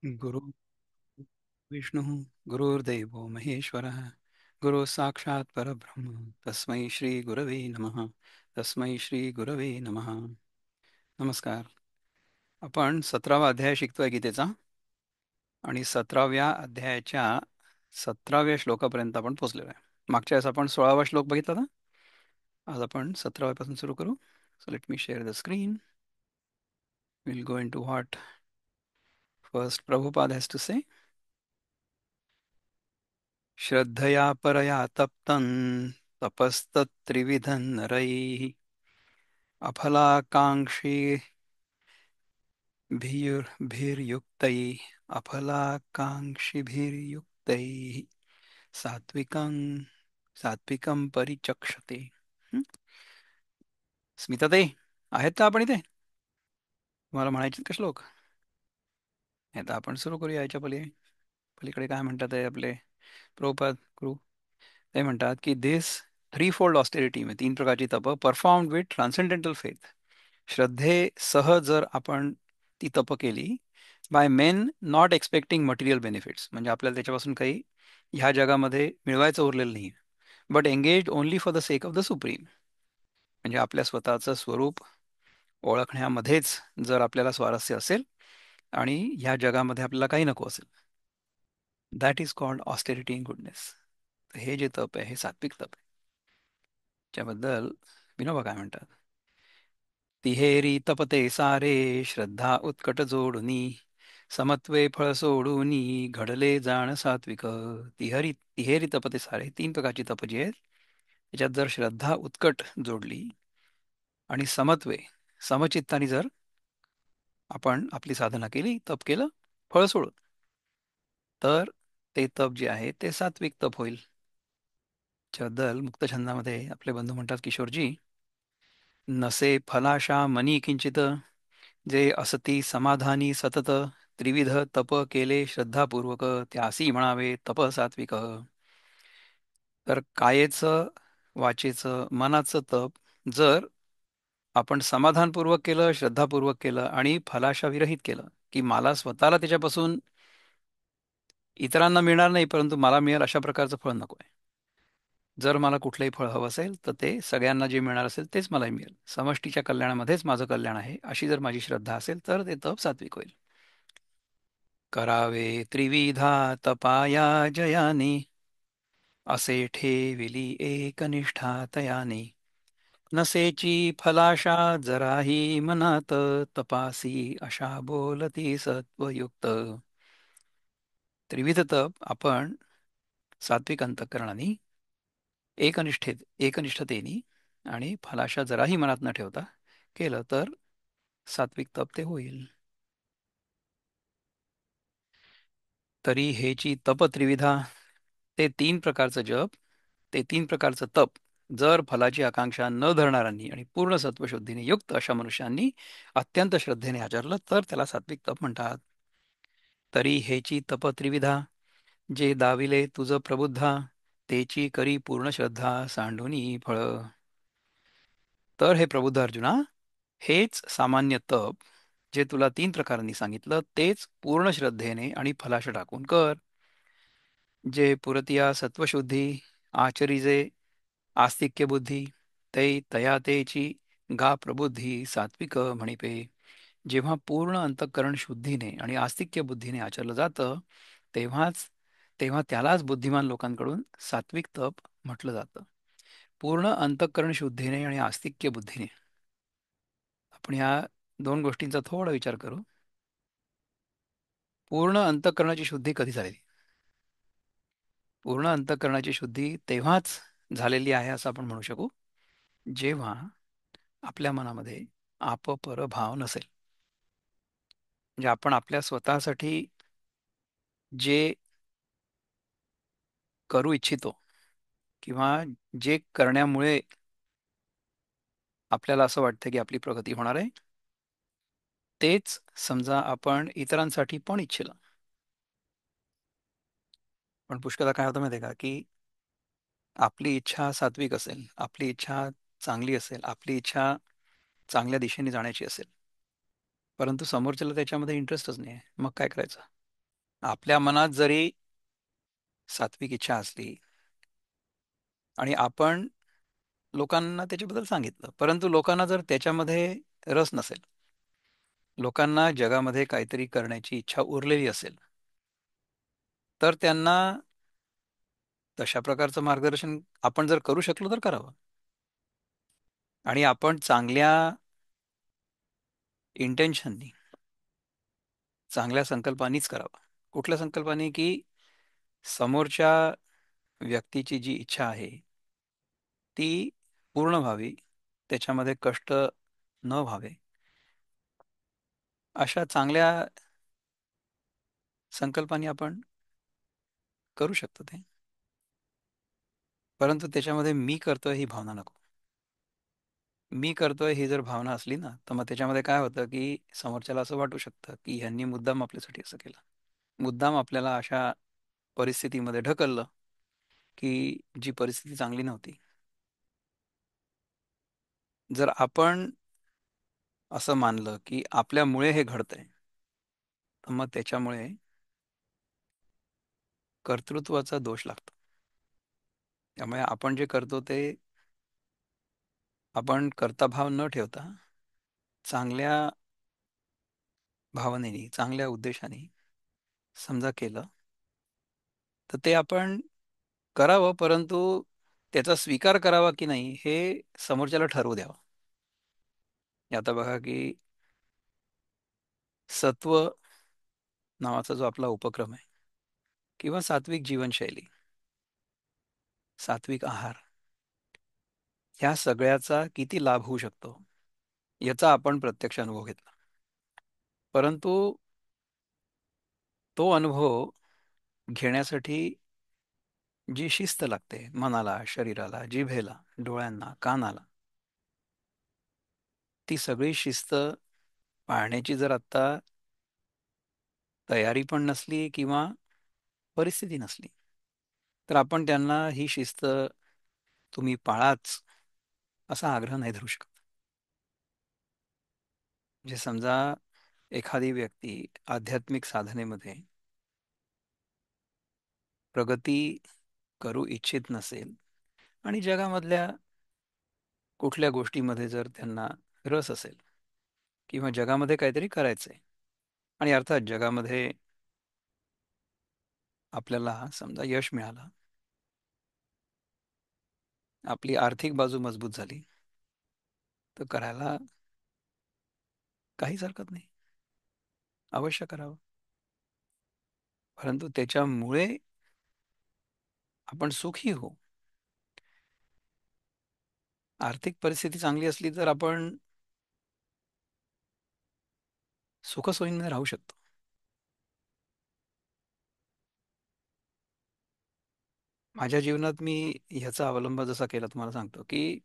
गुरु विष्णु गुरुर्देवो महेश्वरः गुरु साक्षात् परब्रह्म तस्मै श्री गुरवे नमः. तस्मै श्री गुरवे नमः. नमस्कार. आपण 17वा अध्याय शिकतोय गीतेचा आणि 17व्या अध्यायाच्या 17व्या श्लोकापर्यंत आपण पोहोचलेलो आहे. मागच्या वेळेस आपण 16वा श्लोक बघितला होता. आज आपण 17व्यापासून सुरू करू. So let me share the screen. Will go into what first Prabhupada has to say. श्रद्धया परया तप्तं तपस्तत्त्रिविधं नरैः अफलाकाङ्क्षिभिर्युक्तैः अफलाकाङ्क्षिभिर्युक्तैः सात्विकं सात्विकं परिचक्षते. हं? स्मिताताई आहेत का आपण इथे? तुम्हाला म्हणायचे का श्लोक? आता आपण सुरू करूया. याच्या पलीकडे काय म्हणतात आहे आपले प्रभुपाद गुरु? ते म्हणतात की दिस थ्री फोल्ड ऑस्टेरिटी म्हणजे तीन प्रकारची तप परफॉर्म विथ ट्रान्सेंडेंटल फेथ. श्रद्धेसह जर आपण ती तप केली by men not expecting material benefits, म्हणजे आपल्याला त्याच्यापासून काही ह्या जगामध्ये मिळवायचं उरलेलं नाही, but engage only for the sake of the supreme. म्हणजे आपल्या स्वतःचं स्वरूप ओळखण्यामध्येच जर आपल्याला स्वारस्य असेल आणि ह्या जगामध्ये आपल्याला काही नको असेल, that is called austerity in goodness. हे जे तप आहे हे सात्विक तप आहे. त्याबद्दल विनोबा काय म्हणतात? तिहेरी तपते सारे श्रद्धा उत्कट जोडुनी समत्वे फळ सोडूनी घडले जाण सात्विक. तिहेरी तपते सारे, तीन प्रकारची तप जी आहेत त्याच्यात जर श्रद्धा उत्कट जोडली आणि समत्वे समचित्ताने जर आपण आपली साधना केली, तप केलं फळ सोडून, तर ते तप जे आहे ते सात्विक तप होईल. त्याबद्दल मुक्त छंदामध्ये आपले बंधू म्हणतात, किशोरजी, नसे फलाशा मनी किंचित जे असती समाधानी सतत त्रिविध तप केले श्रद्धापूर्वक त्यासी म्हणावे तप सात्विक. तर कायेचं, वाचेचं, मनाचं तप जर आपण समाधानपूर्वक केलं, श्रद्धापूर्वक केलं आणि फलाशा विरहित केलं, की मला स्वतःला त्याच्यापासून इतरांना मिळणार नाही परंतु मला मिळेल अशा प्रकारचं फळ नको आहे. जर मला कुठलंही फळ हवं असेल तर ते सगळ्यांना जे मिळणार असेल तेच मलाही मिळेल, समष्टीच्या कल्याणामध्येच माझं कल्याण आहे अशी जर माझी श्रद्धा असेल तर ते तप सात्विक होईल. करावे त्रिविधा तपाया जयाने असे ठेविली एकनिष्ठा तयाने नसेची फलाशा जराही मनात तपासी अशा बोलती सत्वयुक्त. त्रिविध तप आपण सात्विक अंतःकरणाने एकनिष्ठतेने आणि फलाशा जराही मनात न ठेवता केलं तर सात्विक तप ते होईल. तरी हेची तप त्रिविधा, ते तीन प्रकारचं जप, ते तीन प्रकारचं तप जर फलाची आकांक्षा न धरणाऱ्यांनी आणि पूर्ण सत्वशुद्धीने युक्त अशा मनुष्यांनी अत्यंत श्रद्धेने आचरलं तर त्याला सात्विक तप म्हणतात. तरी हेची तप त्रिविधा जे दाविले तुझ प्रबुद्धा तेची करी पूर्ण श्रद्धा सांडूनी फळ. तर हे प्रबुद्ध अर्जुना, हेच सामान्य तप जे तुला तीन प्रकारांनी सांगितलं तेच पूर्ण श्रद्धेने आणि फलाशा टाकून कर. जे पुरतिया सत्वशुद्धी आचरिजे आस्तिक्य बुद्धी ते तया तेची गा प्रबुद्धी सात्विक म्हणिपे. जेव्हा पूर्ण अंतःकरण शुद्धीने आणि आस्तिक्य बुद्धीने आचरलं जातं तेव्हा त्यालाच बुद्धिमान लोकांकडून सात्विक तप म्हटलं जातं. पूर्ण अंतःकरण शुद्धीने आणि आस्तिक्य बुद्धीने, आपण ह्या दोन गोष्टींचा थोडा विचार करू. पूर्ण अंतःकरणाची शुद्धी कधी झालेली? पूर्ण अंतःकरणाची शुद्धी तेव्हाच झालेली आहे असं आपण म्हणू शकू जेव्हा आपल्या मनामध्ये आपपर भाव नसेल. म्हणजे आपण आपल्या स्वतःसाठी जे करू इच्छितो किंवा जे करण्यामुळे आपल्याला असं वाटतं की आपली प्रगती होणार आहे, तेच समजा आपण इतरांसाठी पण इच्छिलं. पण पुष्कळदा काय होतं माहिती आहे का, की आपली इच्छा सात्विक असेल, आपली इच्छा चांगली असेल, आपली इच्छा चांगल्या दिशेने जाण्याची असेल, परंतु समोरच्याला त्याच्यामध्ये इंटरेस्टच नाही आहे, मग काय करायचं? आपल्या मनात जरी सात्विक इच्छा असली आणि आपण लोकांना त्याच्याबद्दल सांगितलं, परंतु लोकांना जर त्याच्यामध्ये रस नसेल, लोकांना जगामध्ये काहीतरी करण्याची इच्छा उरलेली असेल, तर त्यांना तशा प्रकारचं मार्गदर्शन आपण जर करू शकलो तर करावं. आणि आपण चांगल्या इंटेन्शननी, चांगल्या संकल्पानीच करावं. कुठल्या संकल्पाने? की समोरच्या व्यक्तीची जी इच्छा आहे ती पूर्ण व्हावी, त्याच्यामध्ये कष्ट न व्हावे, अशा चांगल्या संकल्पाने आपण करू शकतो ते. परंतु त्याच्यामध्ये मी करतोय ही भावना नको. मी करतोय ही जर भावना असली ना, तर मग त्याच्यामध्ये काय होतं की समोरच्याला असं वाटू शकतं की ह्यांनी मुद्दाम आपल्यासाठी असं केलं, मुद्दाम आपल्याला अशा परिस्थितीमध्ये ढकललं की जी परिस्थिती चांगली नव्हती. जर आपण असं मानलं की आपल्यामुळे हे घडतंय, तर मग त्याच्यामुळे कर्तृत्वाचा दोष लागतो. त्यामुळे आपण जे करतो ते आपण कर्ताभाव न ठेवता चांगल्या भावनेने, चांगल्या उद्देशाने समजा केलं, तर ते आपण करावं. परंतु त्याचा स्वीकार करावा की नाही हे समोरच्याला ठरवू द्यावं. आता बघा की सत्व नावाचा जो आपला उपक्रम आहे, किंवा सात्विक जीवनशैली, सात्विक आहार, ह्या सगळ्याचा किती लाभ होऊ शकतो याचा आपण प्रत्यक्ष अनुभव घेतला. परंतु तो अनुभव घेण्यासाठी जी शिस्त लागते मनाला, शरीराला, जिभेला, डोळ्यांना, कानाला, ती सगळी शिस्त पाळण्याची जर आता तयारी पण नसली किंवा परिस्थिती नसली, तर आपण त्यांना ही शिस्त तुम्ही पाळाच असा आग्रह नाही धरू शकत. म्हणजे समजा एखादी व्यक्ती आध्यात्मिक साधनेमध्ये प्रगती करू इच्छित नसेल आणि जगामधल्या कुठल्या गोष्टीमध्ये जर त्यांना रस असेल किंवा जगामध्ये काहीतरी करायचंय, आणि अर्थात जगामध्ये आपल्याला समजा यश मिळालं, आपली आर्थिक बाजू मजबूत झाली, तर करायला काहीच हरकत नाही, अवश्य करावं. परंतु त्याच्यामुळे आपण सुखी हो. आर्थिक परिस्थिती चांगली असली तर आपण सुखसोयीने राहू शकतो. माझ्या जीवनात मी ह्याचा अवलंब जसा केला तुम्हाला सांगतो की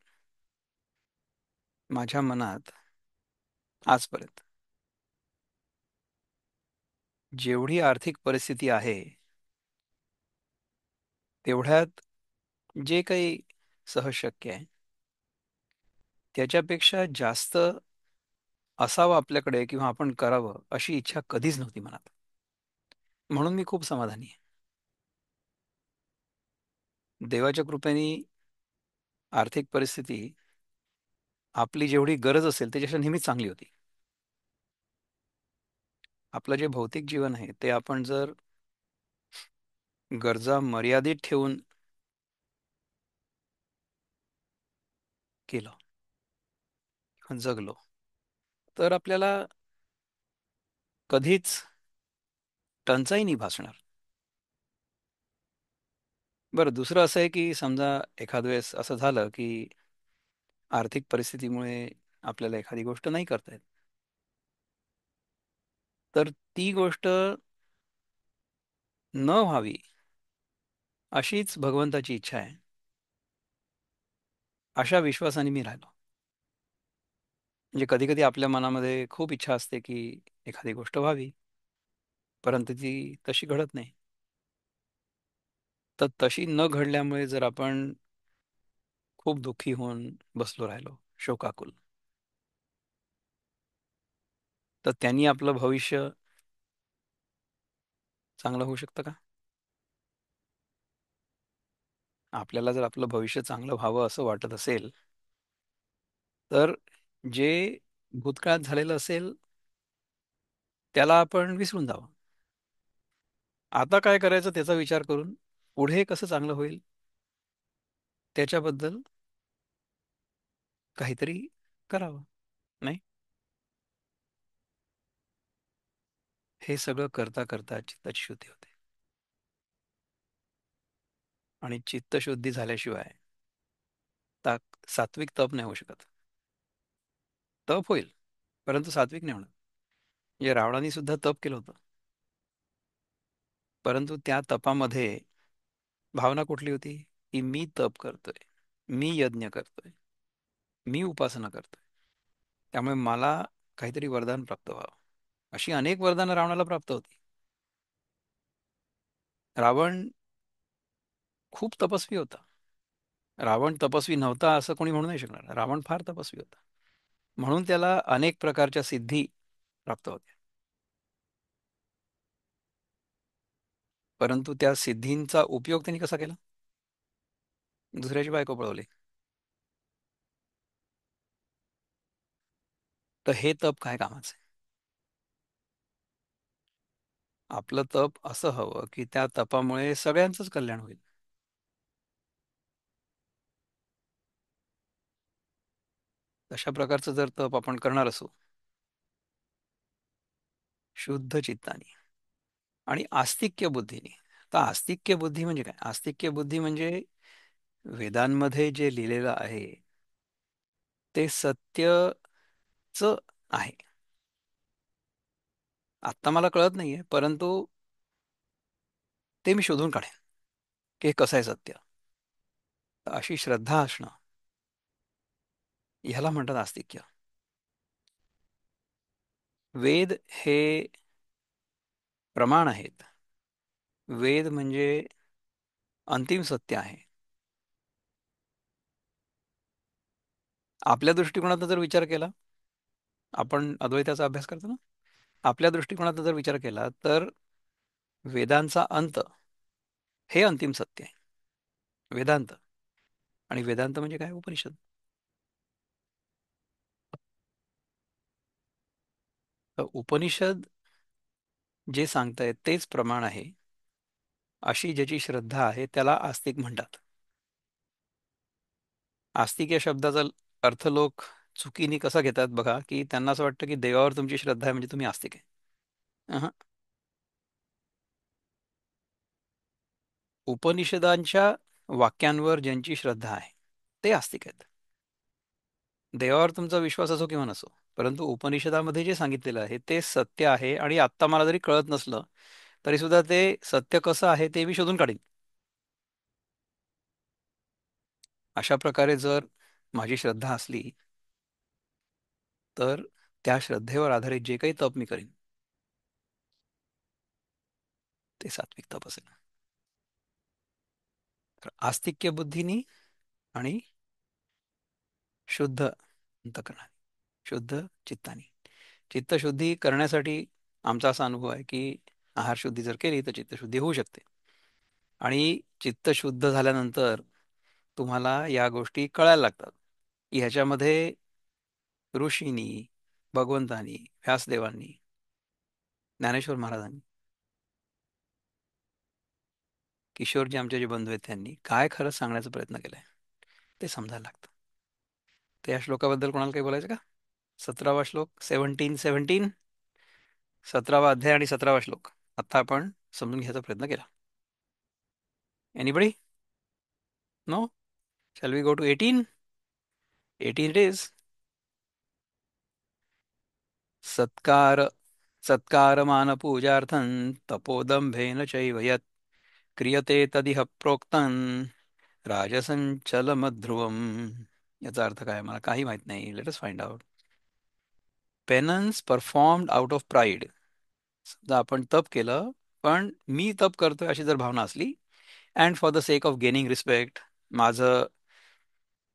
माझ्या मनात आजपर्यंत जेवढी आर्थिक परिस्थिती आहे, तेवढ्यात जे काही सहज शक्य आहे त्याच्यापेक्षा जास्त असावं आपल्याकडे किंवा आपण करावं अशी इच्छा कधीच नव्हती मनात. म्हणून मी खूप समाधानी आहे. देवाच्या कृपेने आर्थिक परिस्थिती आपली जेवढी गरज असेल त्याच्यापेक्षा नेहमीच चांगली होती. आपलं जे भौतिक जीवन आहे ते आपण जर गरजा मर्यादित ठेवून केलं, जगलो, तर आपल्याला कधीच टंचाई नाही भासणार. बरं, दुसरं असं आहे की समजा एखाद वेळेस असं झालं की आर्थिक परिस्थितीमुळे आपल्याला एखादी गोष्ट नाही करता येत, तर ती गोष्ट न व्हावी अशीच भगवंताची इच्छा आहे, अशा विश्वासाने मी राहिलो. म्हणजे कधी कधी आपल्या मनामध्ये खूप इच्छा असते की एखादी गोष्ट व्हावी, परंतु ती तशी घडत नाही. तर तशी न घडल्यामुळे जर आपण खूप दुःखी होऊन बसलो राहिलो, शोकाकुल, तर त्यांनी आपलं भविष्य चांगलं होऊ शकतं का? आपल्याला जर आपलं भविष्य चांगलं व्हावं असं वाटत असेल, तर जे भूतकाळात झालेलं असेल त्याला आपण विसरून जावं. आता काय करायचं त्याचा विचार करून पुढे कसं चांगलं होईल त्याच्याबद्दल काहीतरी करावं. नाही, हे सगळं करता करता चित्ताची शुद्धी होते. आणि चित्तशुद्धी झाल्याशिवाय सात्विक तप नाही होऊ शकत. तप होईल, परंतु सात्विक नाही होणार. म्हणजे रावणाने सुद्धा तप केलं होतं, परंतु त्या तपामध्ये भावना कुठली होती? की मी तप करतोय, मी यज्ञ करतोय, मी उपासना करतोय, त्यामुळे मला काहीतरी वरदान प्राप्त व्हावं. अशी अनेक वरदानं रावणाला प्राप्त होती. रावण खूप तपस्वी होता. रावण तपस्वी नव्हता असं कोणी म्हणू नाही शकणार. रावण फार तपस्वी होता, म्हणून त्याला अनेक प्रकारच्या सिद्धी प्राप्त होत्या. परंतु त्या सिद्धींचा उपयोग त्यांनी कसा केला? दुसऱ्याची बायको पळवली. तर हे तप काय कामाचं आहे? आपलं तप असं हवं की त्या तपामुळे सगळ्यांचंच कल्याण होईल. तशा प्रकारचं जर तप आपण करणार असू शुद्ध चित्ताने आणि आस्तिक्य बुद्धीने. तर आस्तिक्य बुद्धी म्हणजे काय? आस्तिक्य बुद्धी म्हणजे वेदांमध्ये जे लिहिलेलं आहे ते सत्यच आहे. आत्ता मला कळत नाहीये, परंतु ते मी शोधून काढेन की हे कसं आहे सत्य. तर अशी श्रद्धा असणं, ह्याला म्हणतात आस्तिक्य. वेद हे प्रमाण आहेत. वेद म्हणजे अंतिम सत्य आहे. आपल्या दृष्टिकोनातून जर विचार केला, आपण अद्वैताचा अभ्यास करतो ना, आपल्या दृष्टिकोनातून जर विचार केला तर वेदांचा अंत हे अंतिम सत्य आहे. वेदांत. आणि वेदांत म्हणजे काय? उपनिषद. तर उपनिषद जे सांगतायत तेच प्रमाण आहे, अशी ज्याची श्रद्धा आहे त्याला आस्तिक म्हणतात. आस्तिक या शब्दाचा अर्थ लोक चुकीने कसा घेतात बघा, की त्यांना असं वाटतं की देवावर तुमची श्रद्धा आहे म्हणजे तुम्ही आस्तिक आहे. अहं. उपनिषदांच्या वाक्यांवर ज्यांची श्रद्धा आहे ते आस्तिक आहेत. देवावर तुमचा विश्वास असो किंवा नसो, परंतु उपनिषदामध्ये जे सांगितलेलं आहे ते सत्य आहे. आणि आत्ता मला जरी कळत नसलं तरी सुद्धा ते सत्य कसं आहे ते मी शोधून काढीन. अशा प्रकारे जर माझी श्रद्धा असली तर त्या श्रद्धेवर आधारित जे काही तप मी करीन ते सात्विक तप असेल. तर आस्तिक्य बुद्धीनी आणि शुद्ध अंतकरणाने, शुद्ध चित्ताने. चित्तशुद्धी करण्यासाठी आमचा असा अनुभव आहे की आहार शुद्धी जर केली तर चित्तशुद्धी होऊ शकते. आणि चित्तशुद्ध झाल्यानंतर तुम्हाला या गोष्टी कळायला लागतात. ह्याच्यामध्ये ऋषींनी, भगवंतांनी, व्यासदेवांनी, ज्ञानेश्वर महाराजांनी, किशोरजी आमचे जे बंधू आहेत त्यांनी काय खरंच सांगण्याचा प्रयत्न केलाय ते समजायला लागतं. तर या श्लोकाबद्दल कोणाला काही बोलायचं का? 17वा श्लोक, 17 17वा अध्याय आणि 17वा श्लोक आता आपण समजून घ्यायचा प्रयत्न केला. Anybody? No? Shall we go to 18? 18 it is. सत्कार सत्कारमानपूजार्थं तपोदम्भेन चैव यत् क्रियते तदिह प्रोक्तं राजसंचलमध्रुवम्. याचा अर्थ काय मला काही माहित नाही. Let us find out. Penance performed out of pride. समजा आपण तप केलं, पण मी तप करतोय अशी जर भावना असली, and for the sake of gaining respect, माझं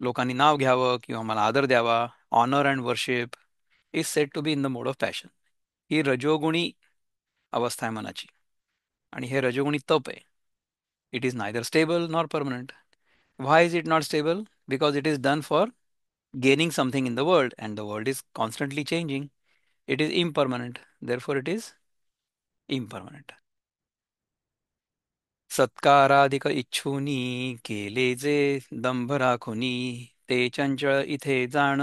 लोकांनी नाव घ्यावं किंवा मला आदर द्यावा, honour and worship is said to be in the mode of passion. ही रजोगुणी अवस्था आहे मनाची. आणि हे रजोगुणी तप आहे. It is neither stable nor permanent. Why is it not stable? Because it is done for gaining something in the world, and the world is constantly changing. It is impermanent, therefore it is impermanent. सत्काराधिक इच्छुनी केले जे दंभ राखुनी, ते चंचळ इथे जाण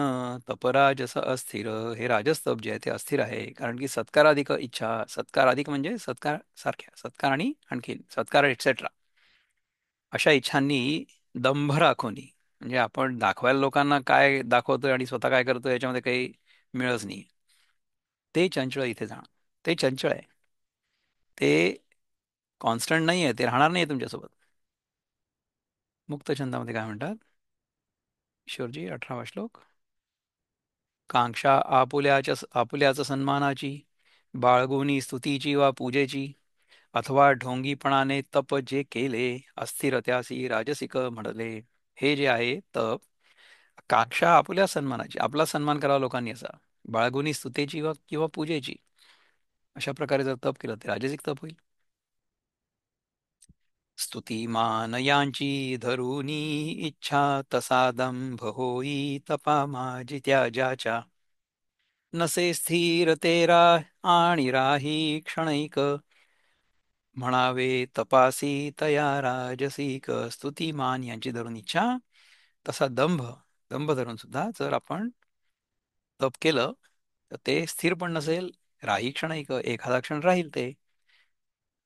तपराजस अस्थिर. हे राजस्तप जे आहे ते अस्थिर आहे, कारण की सत्काराधिक इच्छा, सत्कार अधिक म्हणजे सत्कार सारख्या, सत्कार आणि आणखीन सत्कार एक्सेट्रा, अशा इच्छांनी दंभ राखुनी, म्हणजे आपण दाखवायला लोकांना काय दाखवतोय आणि स्वतः काय करतोय याच्यामध्ये काही मिळच नाही. ते चंचळ इथे जाणं, ते चंचळ आहे, ते कॉन्स्टंट नाही आहे, ते राहणार नाही तुमच्यासोबत. मुक्त छंदामध्ये काय म्हणतात ईश्वरजी? 18वा श्लोक. कांक्षा आपुल्याच सन्मानाची, बाळगुनी स्तुतीची वा पूजेची, अथवा ढोंगीपणाने तप जे केले, अस्थिर त्यासी राजसिक म्हणले. हे जे आहे तप, कांक्षा आपुल्या सन्मानाची, आपला सन्मान करावा लोकांनी असा, बाळगुनी स्तुतेची वा किंवा पूजेची, अशा प्रकारे जर तप केलं ते राजसिक तप होईल. स्तुतिमान यांची धरुनी इच्छा, तसा दंभ होई तपा माझी त्या ज्याच्या. नसे स्थिर तेरा आणि राही क्षणैक, म्हणावे तपासी तया राजसिक. स्तुतिमान यांची धरून इच्छा, तसा दंभ, दंभ धरून सुद्धा जर आपण तप केलं तर ते स्थिर पण नसेल, राही क्षणैक, एखादा क्षण राहील ते,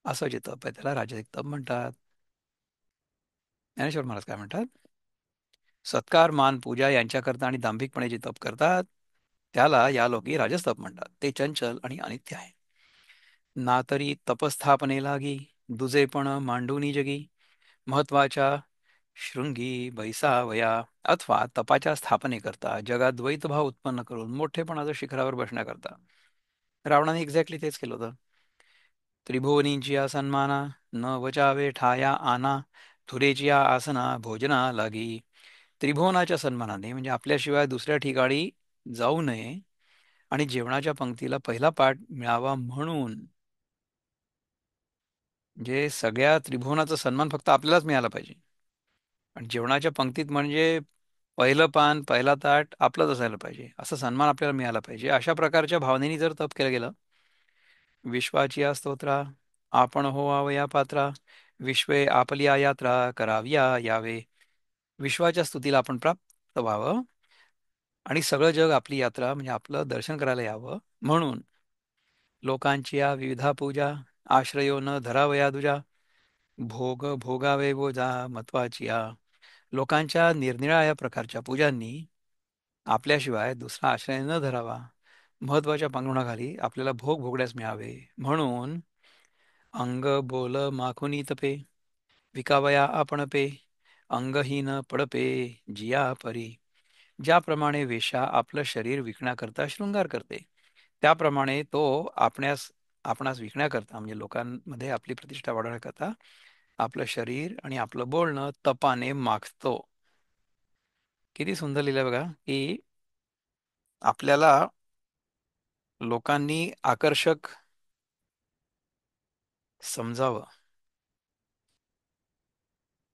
असं जे तप आहे त्याला राजसिक तप म्हणतात. ज्ञानेश्वर महाराज काय म्हणतात? सत्कार मान पूजा यांच्याकरता आणि दांभिकपणे जे तप करतात त्याला या लोकी राजस्तप म्हणतात. ते चंचल आणि अनित्य आहे. ना तरी तपस्थापने लागी दुजेपण मांडूनी जगी, महत्वाच्या शृंगी बैसावया, अथवा तपाच्या स्थापनेकरता जगात द्वैतभाव उत्पन्न करून मोठेपणाचं शिखरावर बसण्याकरता. रावणाने एक्झॅक्टली तेच केलं होतं. त्रिभुवनींची या सन्माना, न वचावे ठाया आना, थुरेची या आसना भोजना लागी. त्रिभुवनाच्या सन्मानाने म्हणजे आपल्याशिवाय दुसऱ्या ठिकाणी जाऊ नये आणि जेवणाच्या पंक्तीला पहिला पाठ मिळावा म्हणून, म्हणजे सगळ्या त्रिभुवनाचा सन्मान फक्त आपल्यालाच मिळाला पाहिजे. आणि जेवणाच्या पंक्तीत म्हणजे पहिलं पान पहिला ताट आपलंच असायला पाहिजे, असा सन्मान आपल्याला मिळाला पाहिजे. अशा प्रकारच्या भावनेने जर तप केलं गेलं, विश्वाची या स्तोत्रा, आपण होवावया पात्रा, विश्वे आपली या यात्रा कराव्या यावे. विश्वाच्या स्तुतीला आपण प्राप्त व्हावं आणि सगळं जग आपली यात्रा म्हणजे आपलं दर्शन करायला यावं म्हणून, लोकांची या विविधा पूजा, आश्रयो न धरावया दुजा, भोग भोगावे बोजा महत्वाची या. लोकांच्या निरनिराळ्या प्रकारच्या पूजांनी आपल्याशिवाय दुसरा आश्रय न धरावा, महत्वाच्या पांघरुणाखाली आपल्याला भोग भोगण्यास मिळावे म्हणून, अंग बोल माखुनी तपे, विकावया आपण पे, अंगहीन पडपे जिया परी. ज्याप्रमाणे वेश्या आपलं शरीर विकण्याकरता शृंगार करते, त्याप्रमाणे तो आपणास विकण्याकरता म्हणजे लोकांमध्ये आपली प्रतिष्ठा वाढवण्याकरता आपलं शरीर आणि आपलं बोलणं तपाने माखतो. किती सुंदर लिहिलं बघा, की आपल्याला लोकांनी आकर्षक समजावं,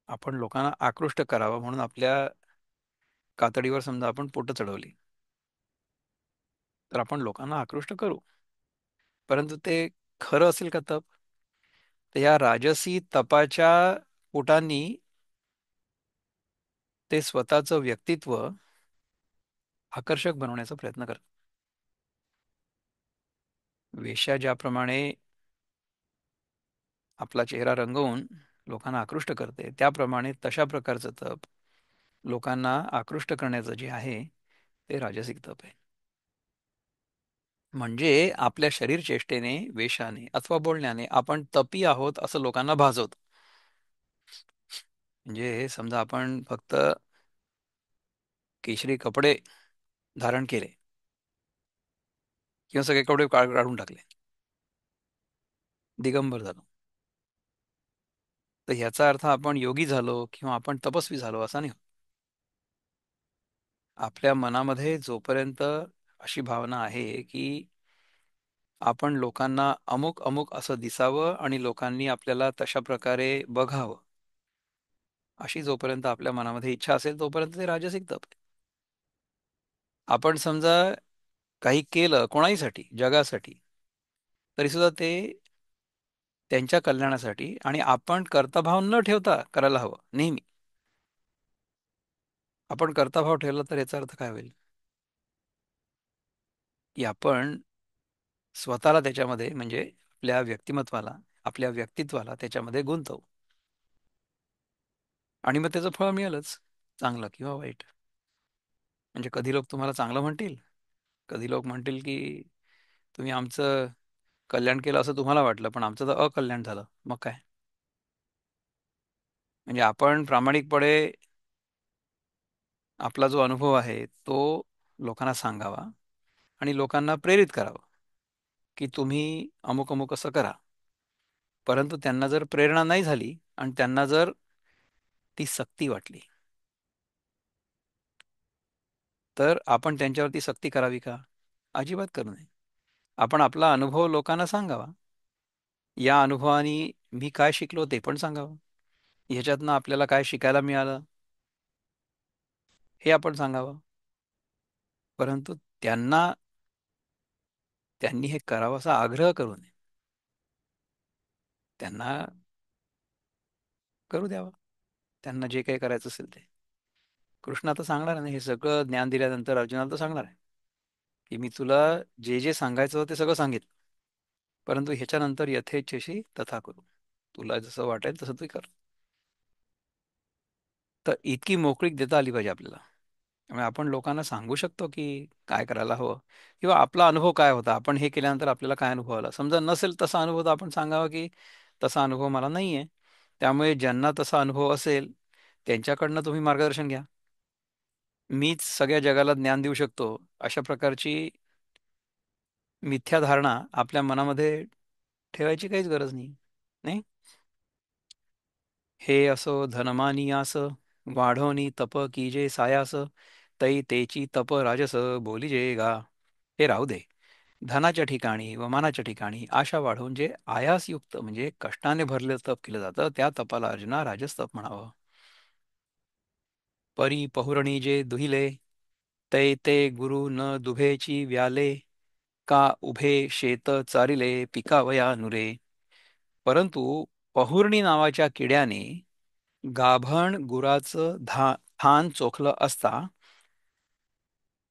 आपण लोकांना आकृष्ट करावं म्हणून आपल्या कातडीवर समजा आपण पोटं चढवली तर आपण लोकांना आकृष्ट करू, परंतु ते खरं असेल का तप? तर या राजसी तपाच्या पोटांनी ते स्वतःचं व्यक्तित्व आकर्षक बनवण्याचा प्रयत्न करतात. वेश्या ज्याप्रमाणे आपला चेहरा रंगवून लोकांना आकृष्ट करते, त्याप्रमाणे तशा प्रकारचं तप लोकांना आकृष्ट करण्याचं जे आहे ते राजसिक तप आहे. म्हणजे आपल्या शरीर चेष्टेने, वेशाने अथवा बोलण्याने आपण तपी आहोत असं लोकांना भासवतो. म्हणजे समजा आपण फक्त केशरी कपडे धारण केले किंवा सगळे कपडे काढून टाकले, दिगंबर झालो, तर ह्याचा अर्थ आपण योगी झालो किंवा आपण तपस्वी झालो असा नाही. आपल्या मनामध्ये जोपर्यंत अशी भावना आहे की आपण लोकांना अमुक अमुक असं दिसावं आणि लोकांनी आपल्याला तशा प्रकारे बघावं, अशी जोपर्यंत आपल्या मनामध्ये इच्छा असेल तोपर्यंत ते राजसिक तप आहे. आपण समजा काही केलं कोणाहीसाठी, जगासाठी, तरी सुद्धा ते त्यांच्या कल्याणासाठी आणि आपण कर्ताभाव न ठेवता करायला हवं नेहमी. आपण कर्ताभाव ठेवला तर याचा अर्थ काय होईल, की आपण स्वतःला त्याच्यामध्ये म्हणजे आपल्या व्यक्तिमत्वाला, आपल्या व्यक्तित्वाला त्याच्यामध्ये गुंतवू आणि मग त्याचं फळ मिळेलच, चांगलं किंवा वाईट. म्हणजे कधी लोक तुम्हाला चांगलं म्हणतील, कधी लोक म्हणतील की तुम्ही आमचं कल्याण केलं असं तुम्हाला वाटलं पण आमचं तर अकल्याण झालं. मग काय, म्हणजे आपण प्रामाणिकपणे आपला जो अनुभव आहे तो लोकांना सांगावा आणि लोकांना प्रेरित करावं की तुम्ही अमुक अमुक असं करा. परंतु त्यांना जर प्रेरणा नाही झाली आणि त्यांना जर ती सक्ती वाटली, तर आपण त्यांच्यावरती सक्ती करावी का? अजिबात करू नये. आपण आपला अनुभव लोकांना सांगावा. या अनुभवाने मी काय शिकलो ते पण सांगावं. ह्याच्यातनं आपल्याला काय शिकायला मिळालं हे आपण सांगावं. परंतु त्यांनी हे करावं असा आग्रह करू नये. त्यांना करू द्यावा, त्यांना जे काही करायचं असेल ते. कृष्ण आता सांगणार नाही, हे सगळं ज्ञान दिल्यानंतर अर्जुनाला तर सांगणार आहे की मी तुला जे जे सांगायचं होतं ते सगळं सांगितलं, परंतु ह्याच्यानंतर यथेच्छेशी तथा करू, तुला जसं वाटेल तसं तू कर. तर इतकी मोकळीक देता आली पाहिजे आपल्याला. त्यामुळे आपण लोकांना सांगू शकतो की काय करायला हवं किंवा आपला अनुभव काय होता, आपण हे केल्यानंतर आपल्याला काय अनुभव आला. समजा नसेल तसा अनुभव तर आपण सांगावं की तसा अनुभव मला नाही आहे. त्यामुळे ज्यांना तसा अनुभव असेल त्यांच्याकडनं तुम्ही मार्गदर्शन घ्या. मीच सगळ्या जगाला ज्ञान देऊ शकतो अशा प्रकारची मिथ्या धारणा आपल्या मनामध्ये ठेवायची काहीच गरज नाही. नाही, हे असो धनमानी आस, वाढोनी तप कीजे सायास, तै तेची तप राजस बोलिजे गा. हे राहू दे. धनाच्या ठिकाणी व मानाच्या ठिकाणी आशा वाढवून जे आयासयुक्त म्हणजे कष्टाने भरलेलं तप केलं जातं त्या तपाला अर्जुना राजस तप म्हणावं. परी पहुरणी जे दुहिले, तै ते गुरु न दुभेची व्याले, का उभे शेत चारिले पिकावया नुरे. परंतु पहुर्णी नावाच्या किड्याने गाभण गुराचं थान चोखलं असता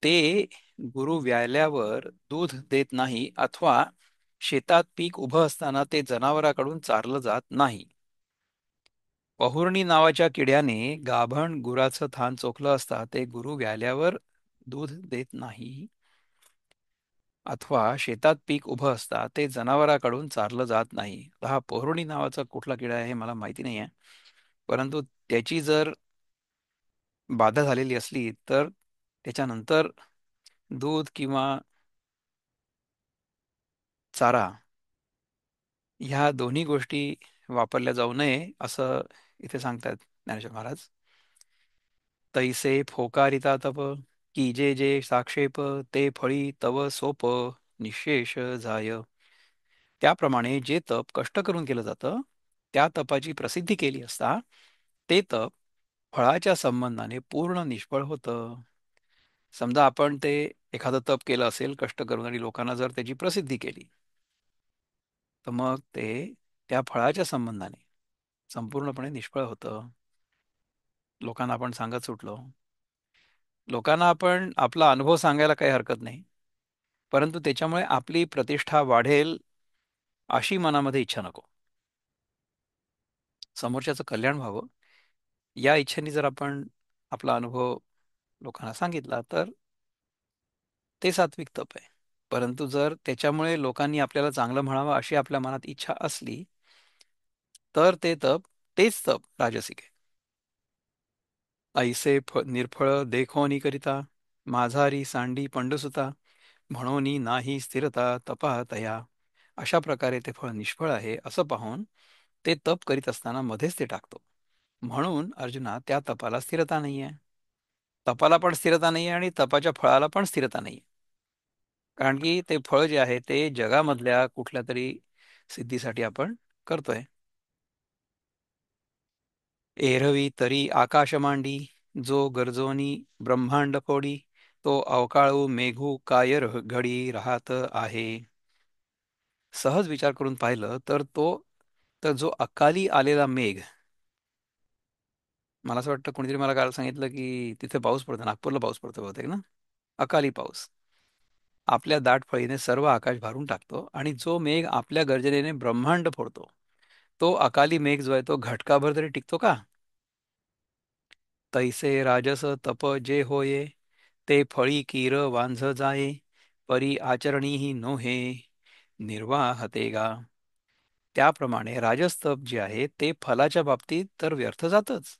ते गुरु व्याल्यावर दूध देत नाही अथवा शेतात पीक उभं असताना ते जनावराकडून चारलं जात नाही. पहुर्णी नावाच्या किड्याने गाभण गुराचं थान चोखलं असता ते गुरु व्याल्यावर दूध देत नाही अथवा शेतात पीक उभं असता ते जनावराकडून चारलं जात नाही. आता हा पहुर्णी नावाचा कुठला किडा आहे हे मला माहिती नाही आहे, परंतु त्याची जर बाधा झालेली असली तर त्याच्यानंतर दूध किंवा चारा ह्या दोन्ही गोष्टी वापरल्या जाऊ नये असं इथे सांगतात ज्ञानेश्वर महाराज. तैसे फोकारिता तप, की जे जे साक्षेप, ते फळी तव सोप निशेष जाय. त्याप्रमाणे जे तप कष्ट करून केलं जातं त्या तपाची प्रसिद्धी केली असता ते तप फळाच्या संबंधाने पूर्ण निष्फळ होतं. समजा आपण ते एखादं तप केलं असेल कष्ट करून आणि लोकांना जर त्याची प्रसिद्धी केली तर मग ते त्या फळाच्या संबंधाने संपूर्णपणे निष्फळ होतं. लोकांना आपण सांगत सुटलो, लोकांना आपण आपला अनुभव सांगायला काही हरकत नाही, परंतु त्याच्यामुळे आपली प्रतिष्ठा वाढेल अशी मनामध्ये इच्छा नको. समोरच्याचं कल्याण व्हावं या इच्छेने जर आपण आपला अनुभव लोकांना सांगितला तर ते सात्विक तप आहे. परंतु जर त्याच्यामुळे लोकांनी आपल्याला चांगलं म्हणावं अशी आपल्या मनात इच्छा असली तर तेच तप राजसिक आहे. ऐसे निर्फळ देखोनी करिता, माझारी सांडी पंडसुता, म्हणून नाही स्थिरता तपा तया. अशा प्रकारे ते फळ निष्फळ आहे असं पाहून ते तप करीत असताना मध्येच ते टाकतो. म्हणून अर्जुना त्या तपाला स्थिरता नाहीये. तपाला पण स्थिरता नाहीये आणि तपाच्या फळाला पण स्थिरता नाहीये. कारण की ते फळ जे आहे ते जगामधल्या कुठल्या तरी सिद्धीसाठी आपण करतोय. एरवी तरी आकाश मांडी, जो गरजोनी ब्रह्मांड फोडी, तो अवकाळू मेघू काय घडी राहत आहे. सहज विचार करून पाहिलं तर जो अकाली आलेला मेघ, मला असं वाटतं कोणीतरी मला काल सांगितलं की तिथे पाऊस पडतो, नागपूरला पाऊस पडतो बहुतेक ना, अकाली पाऊस आपल्या दाट फळीने सर्व आकाश भारून टाकतो, आणि जो मेघ आपल्या गर्जनेने ब्रह्मांड फोडतो, तो अकाली मेघ जो आहे तो घटकाभर तरी टिकतो का? तैसे राजस तप जे होये, ते फळी कीर वांझ जाये, परी आचरणी ही नोहे निर्वाहते गा. त्याप्रमाणे राजस्तप जे आहे ते फलाच्या बाबतीत तर व्यर्थ जातच,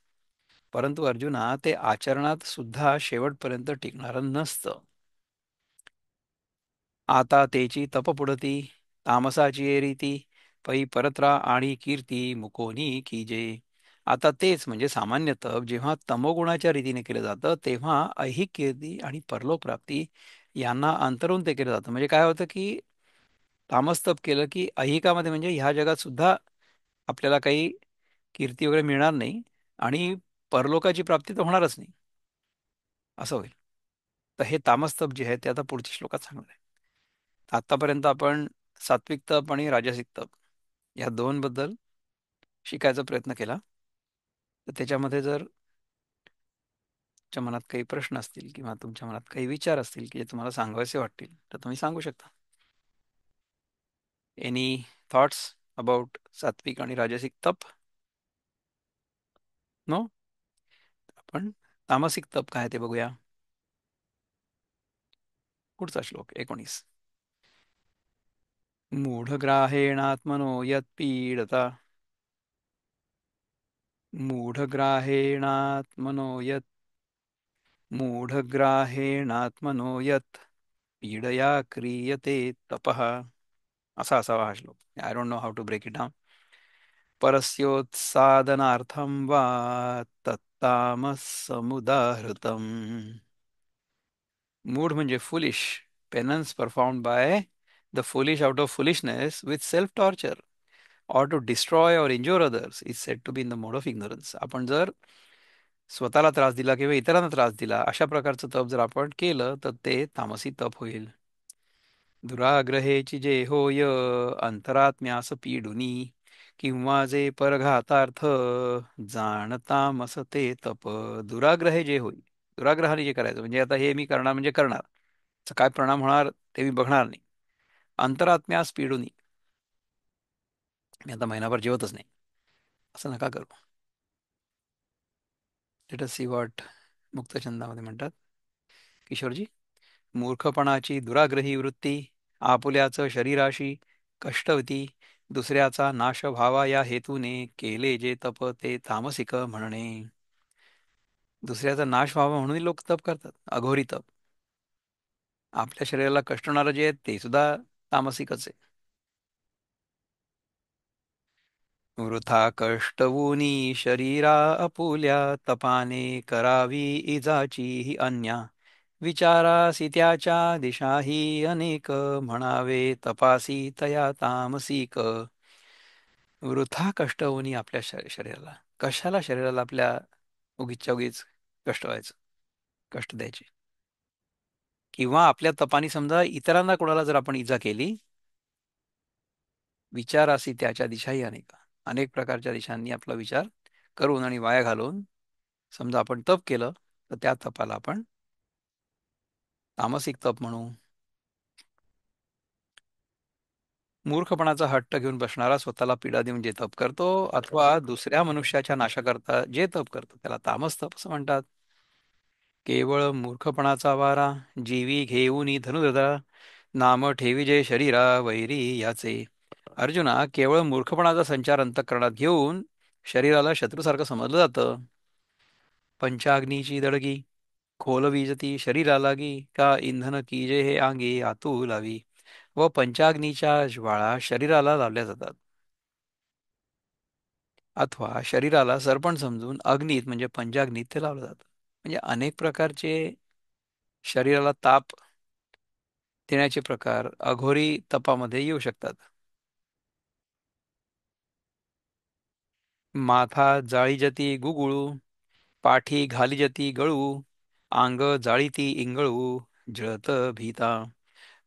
परंतु अर्जुना ते आचरणात सुद्धा शेवटपर्यंत टिकणारं नसतं. आता तेची तप पुढती, तामसाची ए रीती, पै परत्रा आणि कीर्ती मुकोनी कीजे. आता तेच म्हणजे सामान्य तप जेव्हा तमोगुणाच्या रीतीने केलं जातं तेव्हा ऐहिक कीर्ती आणि परलोक प्राप्ती यांना अंतरून ते केलं जातं. म्हणजे काय होतं की तामस तप केलं की ऐहिकामध्ये म्हणजे ह्या जगात सुद्धा आपल्याला काही कीर्ती वगैरे मिळणार नाही, आणि परलोकाची प्राप्ती तर होणारच नाही, असं होईल. तर हे तामस तप जे आहे ते आता पुढच्या श्लोकात सांगणार आहे. आतापर्यंत आपण सात्विक तप आणि राजसिक तप या दोन बद्दल शिकायचा प्रयत्न केला. तर त्याच्यामध्ये जर तुमच्या मनात काही प्रश्न असतील किंवा तुमच्या मनात काही विचार असतील की जे तुम्हाला सांगावेसे वाटतील तर तुम्ही सांगू शकता. एनी थॉट्स अबाउट सात्विक आणि राजसिक तप? नो. आपण तामसिक तप काय ते बघूया. पुढचा श्लोक 19. मूढग्राहेणात्मनो यत्पीडता, मूढग्राहेणात्मनो यत् मूढग्राहेणात्मनो यत् पीडया क्रियते तपः. असा असावा हा श्लोक. I don't know how to break it down. परस्योत्सादनार्थं वा तत्तामसमुदाहृतम्. मूढ म्हणजे foolish. Penance performed by the foolish out of foolishness with self torture or to destroy or injure others is said to be in the mode of ignorance. आपण जर स्वतःला त्रास दिला किंवा इतरांना त्रास दिला अशा प्रकारचं तप जर आपण केलं तर ते तामसी तप होईल. दुराग्रहेची जे होय अंतरात्म्यास पीडुनी, किंवा जे परघातार्थ जाणता मसते तप. दुराग्रहे जे होईल, दुराग्रहाने जे करायचं म्हणजे आता हे मी करणार म्हणजे करणार, त्याचा काय परिणाम होणार ते मी बघणार नाही. अंतरात्म्यास पीडुनी, मी आता महिनाभर जेवतच नाही, असं नका करू. लेट अस सी व्हॉट मुक्तछंदामध्ये म्हणतात किशोरजी. मूर्खपणाची दुराग्रही वृत्ती, आपुल्याचं शरीराशी कष्टवती, दुसऱ्याचा नाश व्हावा या हेतूने केले जे तप ते तामसिक म्हणणे. दुसऱ्याचा नाश व्हावा म्हणून लोक तप करतात, अघोरी तप. आपल्या शरीराला कष्ट होणारं जे आहे ते सुद्धा तामसिकच आहे. वृथा कष्टवूनी शरीरा आपुल्या, तपाने करावी इजाची ही अन्या, विचारासी त्याच्या दिशाही अनेक, म्हणावे तपासी तया तामसिक. वृथा कष्ट होणी आपल्या शरीराला, कशाला शरीराला आपल्या उगीचच्या उगीच कष्ट व्हायचं, कष्ट द्यायचे. किंवा आपल्या तपानी समजा इतरांना कोणाला जर आपण इजा केली, विचारासी त्याच्या दिशाही अनेक, अनेक प्रकारच्या दिशांनी आपला विचार करून आणि वाया घालून समजा आपण तप केलं तर त्या तपाला आपण तामसिक तप म्हणू. मूर्खपणाचा हट्ट घेऊन बसणारा स्वतःला पीडा देऊन जे तप करतो अथवा दुसऱ्या मनुष्याच्या नाशाकरता जे तप करतो त्याला तामस तप असं म्हणतात. केवळ मूर्खपणाचा वारा जीवी घेऊन धनुर्धरा, नाम ठेवी जे शरीरा वैरी याचे. अर्जुना, केवळ मूर्खपणाचा संचार अंतःकरणात घेऊन शरीराला शत्रूसारखं समजलं जातं. पंचाग्नीची दडगी खोल विजती शरीरा लागी, का इंधन कीजे हे आंगी आतू लावी. व पंचाग्नीच्या ज्वाळा शरीराला लावल्या जातात, अथवा शरीराला सरपण समजून अग्नीत म्हणजे पंचाग्नीत ते लावलं जातं. म्हणजे अनेक प्रकारचे शरीराला ताप देण्याचे प्रकार अघोरी तपामध्ये येऊ शकतात. माथा जाळीजती गुगुळू, पाठी घालीजती गळू, अंग जाळीती इंगळू, जळत भीता.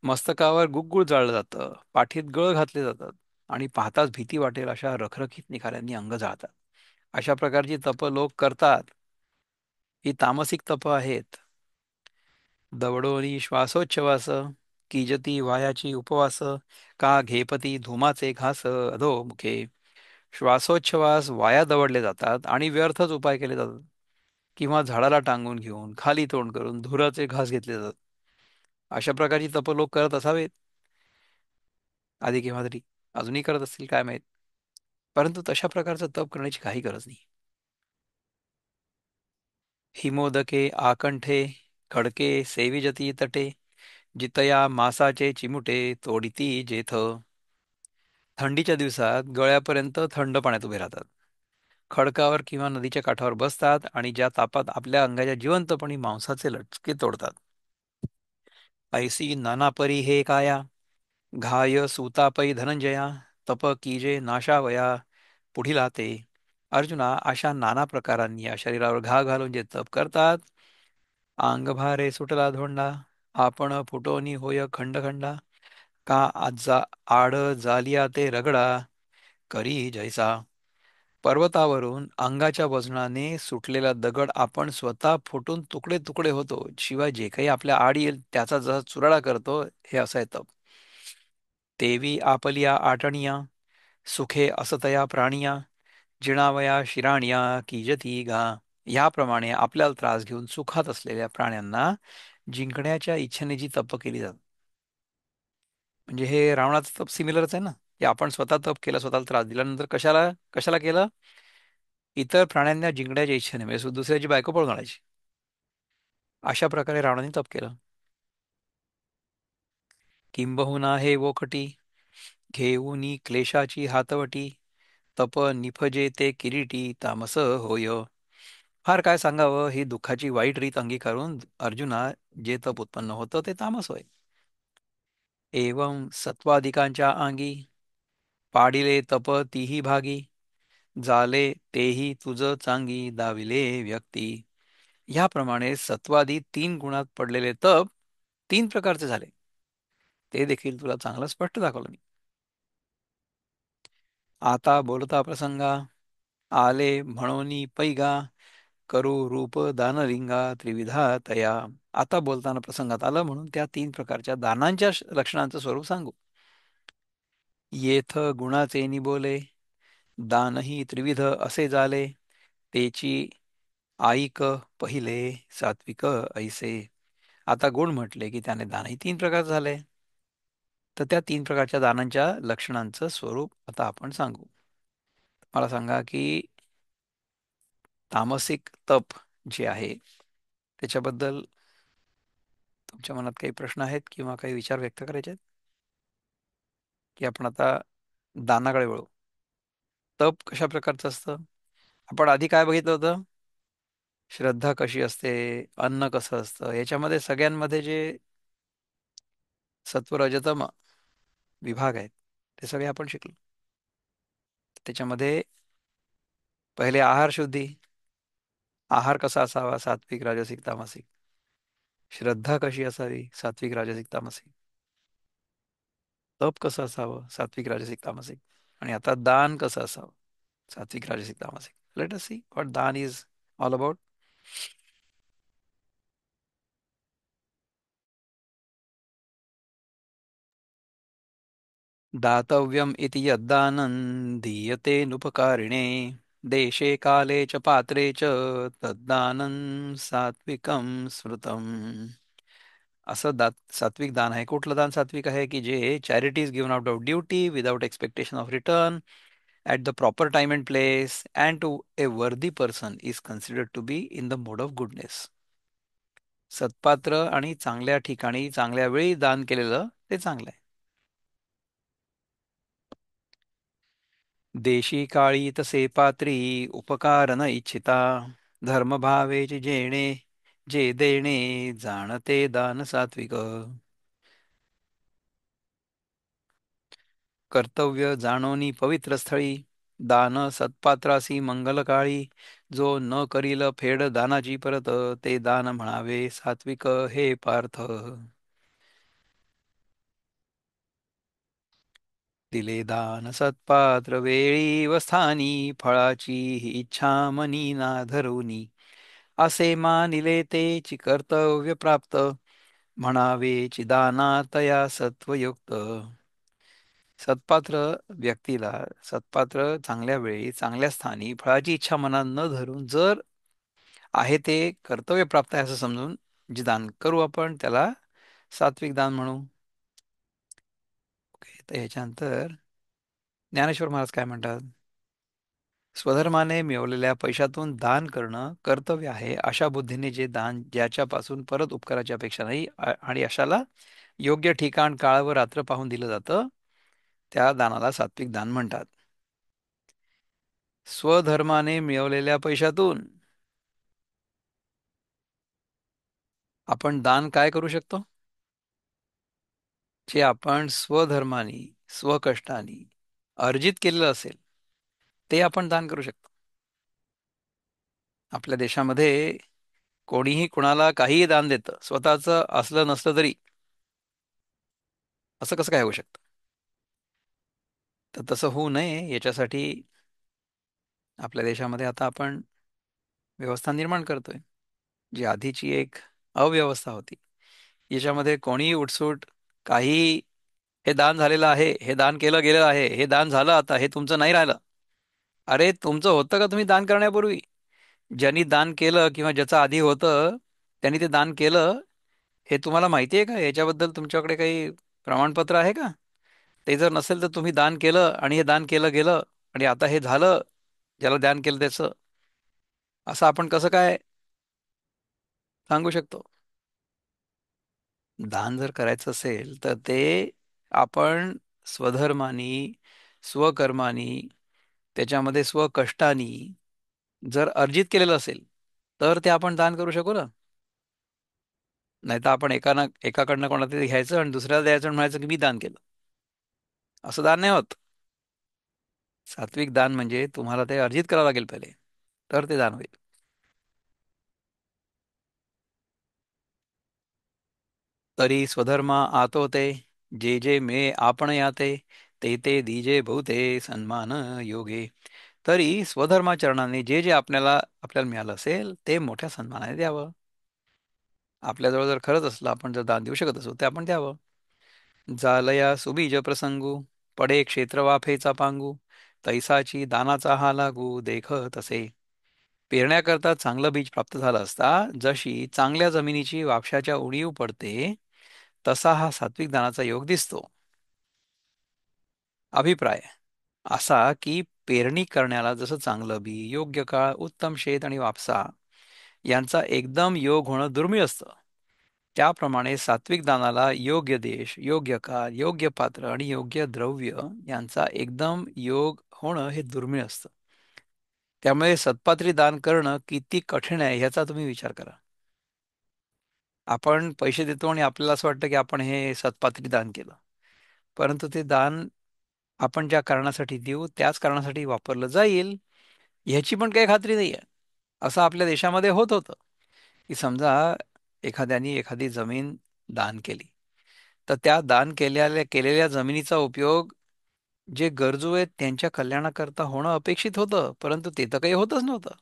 मस्तकावर गुग्गुळ जाळलं जातं, पाठीत गळ घातले जातात आणि पाहताच भीती वाटेल अशा रखरखीत निखाऱ्यांनी अंग जाळतात. अशा प्रकारची तप लोक करतात. ही तामसिक तप आहेत. दवडोनी श्वासोच्छवास, कीजती वायाची उपवास, का घेपती धुमाचे घास अधो मुखे. श्वासोच्छवास वाया दवडले जातात आणि व्यर्थच उपाय केले जातात, किंवा झाडाला टांगून घेऊन खाली तोंड करून धुराचे घास घेतले जातात. अशा प्रकारची तप लोक करत असावेत आधी केव्हा तरी. अजूनही करत असतील काय माहीत. परंतु तशा प्रकारचं तप करण्याची काही गरज नाही. हिमोदके आकंठे, खडके सेविजती तटे, जितया मासाचे चिमुटे तोडिती जेथ. थंडीच्या दिवसात गळ्यापर्यंत थंड पाण्यात उभे राहतात, खडकावर किंवा नदीच्या काठावर बसतात आणि ज्या तापात आपल्या अंगाच्या जिवंतपणी मांसाचे लटके तोडतात. ऐसी नानापरी हे काया, घाय सूतापै धनंजया, तप कीजे नाशावया पुढील हाते. अर्जुना, अशा नाना प्रकारांनी या शरीरावर घा घालून जे तप करतात, अंगभारे सुटला धोंडा, आपण फुटोनी होय खंड खंडा, का आजा आड जालिया ते रगडा, करी जैसा. पर्वतावरून अंगाच्या वजनाने सुटलेला दगड आपण स्वतः फुटून तुकडे तुकडे होतो, शिवाय जे काही आपल्या आड येईल त्याचा जसा चुराडा करतो, हे असं आहे तप. तेवी आपलिया आटणिया, सुखे असतया प्राणिया, जिणावया शिराणिया कीजती गा. याप्रमाणे आपल्याला त्रास घेऊन सुखात असलेल्या प्राण्यांना जिंकण्याच्या इच्छेने जी तप केली जातात. म्हणजे हे रावणाचं तप सिमिलरच आहे ना, की आपण स्वतः तप केलं, स्वतःला त्रास दिल्यानंतर कशाला कशाला केलं? इतर प्राण्यांना जिंकण्याच्या इच्छेने, म्हणजे दुसऱ्याची बायको पळून आणायची. अशा प्रकारे रावणाने तप केलं. किंबहुना हे वोखटी, घेऊनी क्लेशाची हातवटी, तप निफजे ते किरीटी तामस होय. फार काय सांगावं, ही दुःखाची वाईट रीत अंगीकारून अर्जुना, जे तप उत्पन्न होतं ते तामस होय. एवं सत्वादिकांच्या अंगी, पाडिले तप तीही भागी, झाले तेही तुझ चांगी दाविले व्यक्ती. ह्याप्रमाणे सत्वादी 3 गुणात पडलेले तप 3 प्रकारचे झाले, ते देखील तुला चांगलं स्पष्ट दाखवलं मी. आता बोलता प्रसंगा, आले म्हणोनी पैगा, करू रूप दानलिंगा त्रिविधा तया. आता बोलताना प्रसंगात आलं म्हणून त्या 3 प्रकारच्या दानांच्या लक्षणांचं स्वरूप सांगू. येथ गुणाचे निबोले, दानही त्रिविध असे झाले, तेची आईक पहिले सात्विक ऐसे. आता गुण म्हटले की त्याने दानही 3 प्रकार झाले, तर त्या 3 प्रकारच्या दानांच्या लक्षणांचं स्वरूप आता आपण सांगू. मला सांगा की तामसिक तप जे आहे त्याच्याबद्दल तुमच्या मनात काही प्रश्न आहेत किंवा काही विचार व्यक्त करायचे आहेत, की आपण आता दानाकडे वळू. तप कशा प्रकारचं असतं? आपण आधी काय बघितलं होतं? श्रद्धा कशी असते, अन्न कसं असतं, याच्यामध्ये सगळ्यांमध्ये जे सत्व रजतम विभाग आहेत ते सगळे आपण शिकलो. त्याच्यामध्ये पहिले आहार शुद्धी, आहार कसा असावा, सात्विक राजसिक तामसिक. श्रद्धा कशी असावी, सात्विक राजसिक तामसिक. तप कसं असावं, सात्विक राजसिक तामसिक. आणि आता दान कसं असावं, सात्विक राजसिक तामसिक. लेट अस सी व्हॉट दान इज ऑल अबाउट. दातव्यम इति यद्दानं दीयते नुपकारिणे, देशे काले च पात्रे च तद्दानं सात्विकं स्मृतम. असं सात्विक दान आहे. कुठलं दान सात्विक आहे? की जे charity is given out of duty without expectation of return at the proper time and place and to a worthy person is considered to be in the mode of goodness. सत्पात्र आणि चांगल्या ठिकाणी चांगल्या वेळी दान केलेलं ते चांगलं आहे. देशी काळी तसे पात्री उपकार न इच्छिता, धर्मभावेचे जेणे जे देणे जाणते दान सात्विक. कर्तव्य जाणोनी पवित्र स्थळी, दान सत्पात्रासी मंगलकाळी, जो न करील फेड दानाची परत, ते दान म्हणावे सात्विक हे पार्थ. दिले दान सत्पात्र वेळी व स्थानी, फळाची ही इच्छा मनी ना धरुनी, असे मानिले तेची कर्तव्य प्राप्त, म्हणावे चिदाना तया सत्वयुक्त. सत्पात्र व्यक्तीला, सत्पात्र चांगल्या वेळी चांगल्या स्थानी फळाची इच्छा मनात न धरून, जर आहे ते कर्तव्य प्राप्त आहे असं समजून जे दान करू आपण त्याला सात्विक दान म्हणू. ओके, तर ह्याच्यानंतर ज्ञानेश्वर महाराज काय म्हणतात? स्वधर्माने मिळवलेल्या पैशातून दान करणं कर्तव्य आहे, अशा बुद्धीने जे दान ज्याच्यापासून परत उपकाराची अपेक्षा नाही आणि अशाला योग्य ठिकाण काळ व रात्र पाहून दिलं जातं, त्या दानाला सात्विक दान म्हणतात. स्वधर्माने मिळवलेल्या पैशातून आपण दान काय करू शकतो? जे आपण स्वधर्माने स्वकष्टाने अर्जित केलेलं असेल ते आपण दान करू शकतो. आपल्या देशामध्ये कोणीही कुणाला काहीही दान देतं, स्वतःचं असलं नसलं तरी. असं कसं काय होऊ शकतं? तर तसं होऊ नये याच्यासाठी आपल्या देशामध्ये आता आपण व्यवस्था निर्माण करतोय. जी आधीची एक अव्यवस्था होती, याच्यामध्ये कोणीही उठसूट काही, हे दान झालेलं आहे, हे दान केलं गेलं आहे, हे दान झालं, आता हे तुमचं नाही राहिलं. अरे तुमचं होतं का तुम्ही दान करण्यापूर्वी? ज्यांनी दान केलं किंवा ज्याचं आधी होतं त्यांनी ते दान केलं, हे तुम्हाला माहिती आहे का? याच्याबद्दल तुमच्याकडे काही प्रमाणपत्र आहे का? ते जर नसेल तर तुम्ही दान केलं आणि हे दान केलं गेलं आणि आता हे झालं ज्याला दान केलं त्याचं, असं आपण कसं काय सांगू शकतो? दान जर करायचं असेल तर ते आपण स्वधर्मानी स्वकर्मानी त्याच्यामध्ये स्वकष्टानी जर अर्जित केलेलं असेल तर ते आपण दान करू शकू ना. नाही तर आपण एकाकडनं कोणाला तरी घ्यायचं आणि दुसऱ्याला द्यायचं आणि म्हणायचं की मी दान केलं. असं दान नाही होत. सात्विक दान म्हणजे तुम्हाला ते अर्जित करावं लागेल पहिले, तर ते दान होईल. तरी स्वधर्मा आतोते, जे जे मे आपण याते, ते ते दिजे बहुते सन्मान योगे. तरी स्वधर्माचरणाने जे जे आपल्याला मिळालं असेल ते मोठ्या सन्मानाने द्यावं. आपल्याजवळ जर खरंच असलं, आपण जर दान देऊ शकत असू ते आपण द्यावं. जालया सुबीज प्रसंगू, पडे क्षेत्र वाफेचा पांगू, तैसाची दानाचा हा लागू देख तसे. पेरण्याकरता चांगलं बीज प्राप्त झालं असता जशी चांगल्या जमिनीची वापशाच्या उणीव पडते, तसा हा सात्विक दानाचा योग दिसतो. अभिप्राय असा की पेरणी करण्याला जसं चांगलं बी, योग्य काळ, उत्तम शेत आणि वापसा यांचा एकदम योग होणं दुर्मिळ असतं, त्याप्रमाणे सात्विक दानाला योग्य देश, योग्य काळ, योग्य पात्र आणि योग्य द्रव्य यांचा एकदम योग होणं हे दुर्मिळ असतं. त्यामुळे सत्पात्री दान करणं किती कठीण आहे ह्याचा तुम्ही विचार करा. आपण पैसे देतो आणि आपल्याला असं वाटतं की आपण हे सत्पात्री दान केलं, परंतु ते दान आपण ज्या कारणासाठी देऊ त्याच कारणासाठी वापरलं जाईल ह्याची पण काही खात्री नाही आहे. असं आपल्या देशामध्ये होत होतं की समजा एखाद्याने एखादी जमीन दान केली, तर त्या दान केलेल्या जमिनीचा उपयोग जे गरजू आहेत त्यांच्या कल्याणाकरता होणं अपेक्षित होतं, परंतु ते तर काही होतच नव्हतं.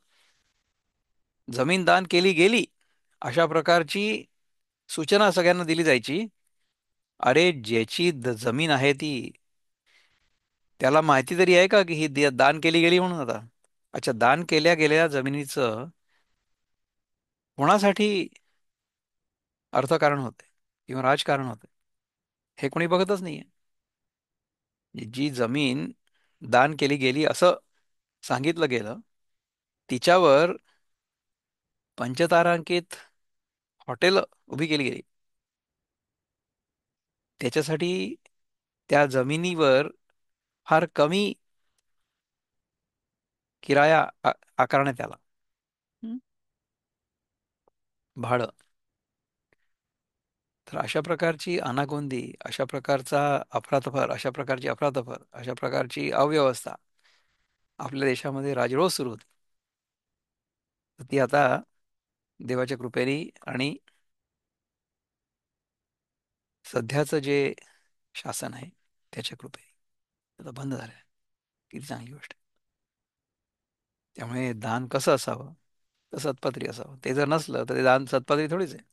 जमीन दान केली गेली अशा प्रकारची सूचना सगळ्यांना दिली जायची. अरे ज्याची जमीन आहे ती, त्याला माहिती तरी आहे का की ही दान केली गेली म्हणून? आता अच्छा, दान केल्या गेलेल्या जमिनीचं कोणासाठी अर्थकारण होते किंवा राजकारण होते हे कोणी बघतच नाहीये. जी जमीन दान केली गेली असं सांगितलं गेलं, तिच्यावर पंचतारांकित हॉटेल उभी केली गेली, त्याच्यासाठी त्या जमिनीवर फार कमी किराया आकारण्यात आला. हं? भाडं. तर अशा प्रकारची अनागोंदी, अशा प्रकारचा अफरातफर, अशा प्रकारची अफरातफर, अशा प्रकारची अव्यवस्था आपल्या देशामध्ये राजरोज सुरू होती. तर ती आता देवाच्या कृपेने आणि सध्याचं जे शासन आहे त्याच्या कृपेने आता बंद झालं आहे. किती चांगली गोष्ट आहे. त्यामुळे दान कसं असावं, तर सत्पात्री असावं. ते जर नसलं तर ते दान सत्पात्री थोडीच आहे.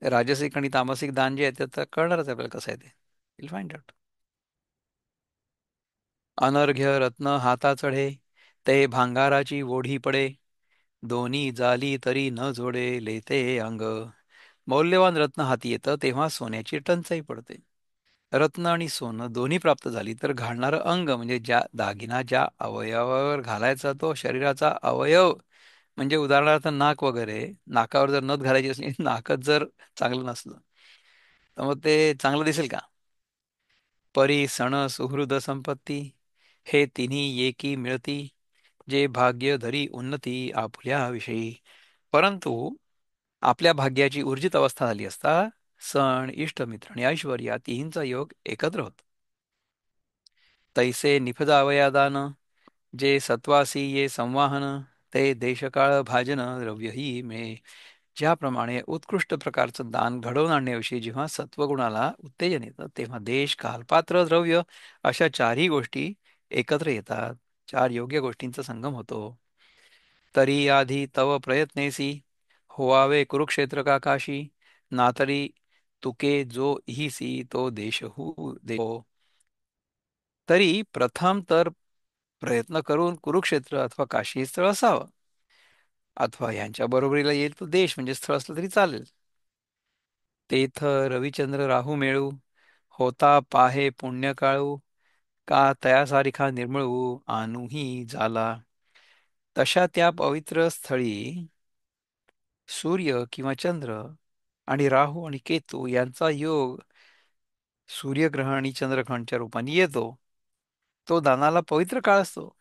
राजसिक आणि तामसिक दान जे आहे ते तर कळणारच आहे आपल्याला कसं आहे ते. Will find out. अनर्घ्य रत्न हाता चढे, ते भांगाराची ओढी पडे, दोन्ही जाली तरी न जोडे लेते अंग. मौल्यवान रत्न हाती येतं तेव्हा सोन्याची टंचाई पडते. रत्न आणि सोनं दोन्ही प्राप्त झाली तर घालणारं अंग म्हणजे ज्या दागिना ज्या अवयवावर घालायचा तो शरीराचा अवयव, म्हणजे उदाहरणार्थ नाक वगैरे, नाकावर जर नथ घालायची असली नाकच जर चांगलं नसलं तर मग ते चांगलं दिसेल का? परी सण सुहृद संपत्ती, हे तिन्ही एकी मिळती, जे भाग्य धरी उन्नती आपुल्या विषयी. परंतु आपल्या भाग्याची ऊर्जित अवस्था झाली असता सण, इष्टमित्र आणि ऐश्वर्य या तिन्हींचा योग एकत्र होतो. तैसे निपजावया दान, जे सत्वासी ये संवाहन, ते देशकाळ भाजन द्रव्यही मिळे. ज्याप्रमाणे उत्कृष्ट प्रकारचं दान घडवून आणण्याविषयी जेव्हा सत्वगुणाला उत्तेजन येतं तेव्हा देश, काल, पात्र, द्रव्य अशा चारही गोष्टी एकत्र येतात. चार योग्य गोष्टींचा संगम होतो. तरी आधी तव प्रयत्नेसी, होवावे कुरुक्षेत्र का काशी, नातरी तुके जो इहिसी तो देशहू देशो. तरी प्रथम तर प्रयत्न करून कुरुक्षेत्र अथवा काशी हे स्थळ असावं, अथवा यांच्या बरोबरीला येईल तो देश म्हणजे स्थळ असलं तरी चालेल. तेथ रविचंद्र राहू मेळू, होता पाहे पुण्य काळू, का तयासारिखा निर्मळू आणूही झाला. तशा त्या पवित्र स्थळी सूर्य किंवा चंद्र आणि राहू आणि केतू यांचा योग सूर्यग्रहण आणि चंद्रग्रहणच्या रूपाने येतो. तो दानाला पवित्र काळ असतो,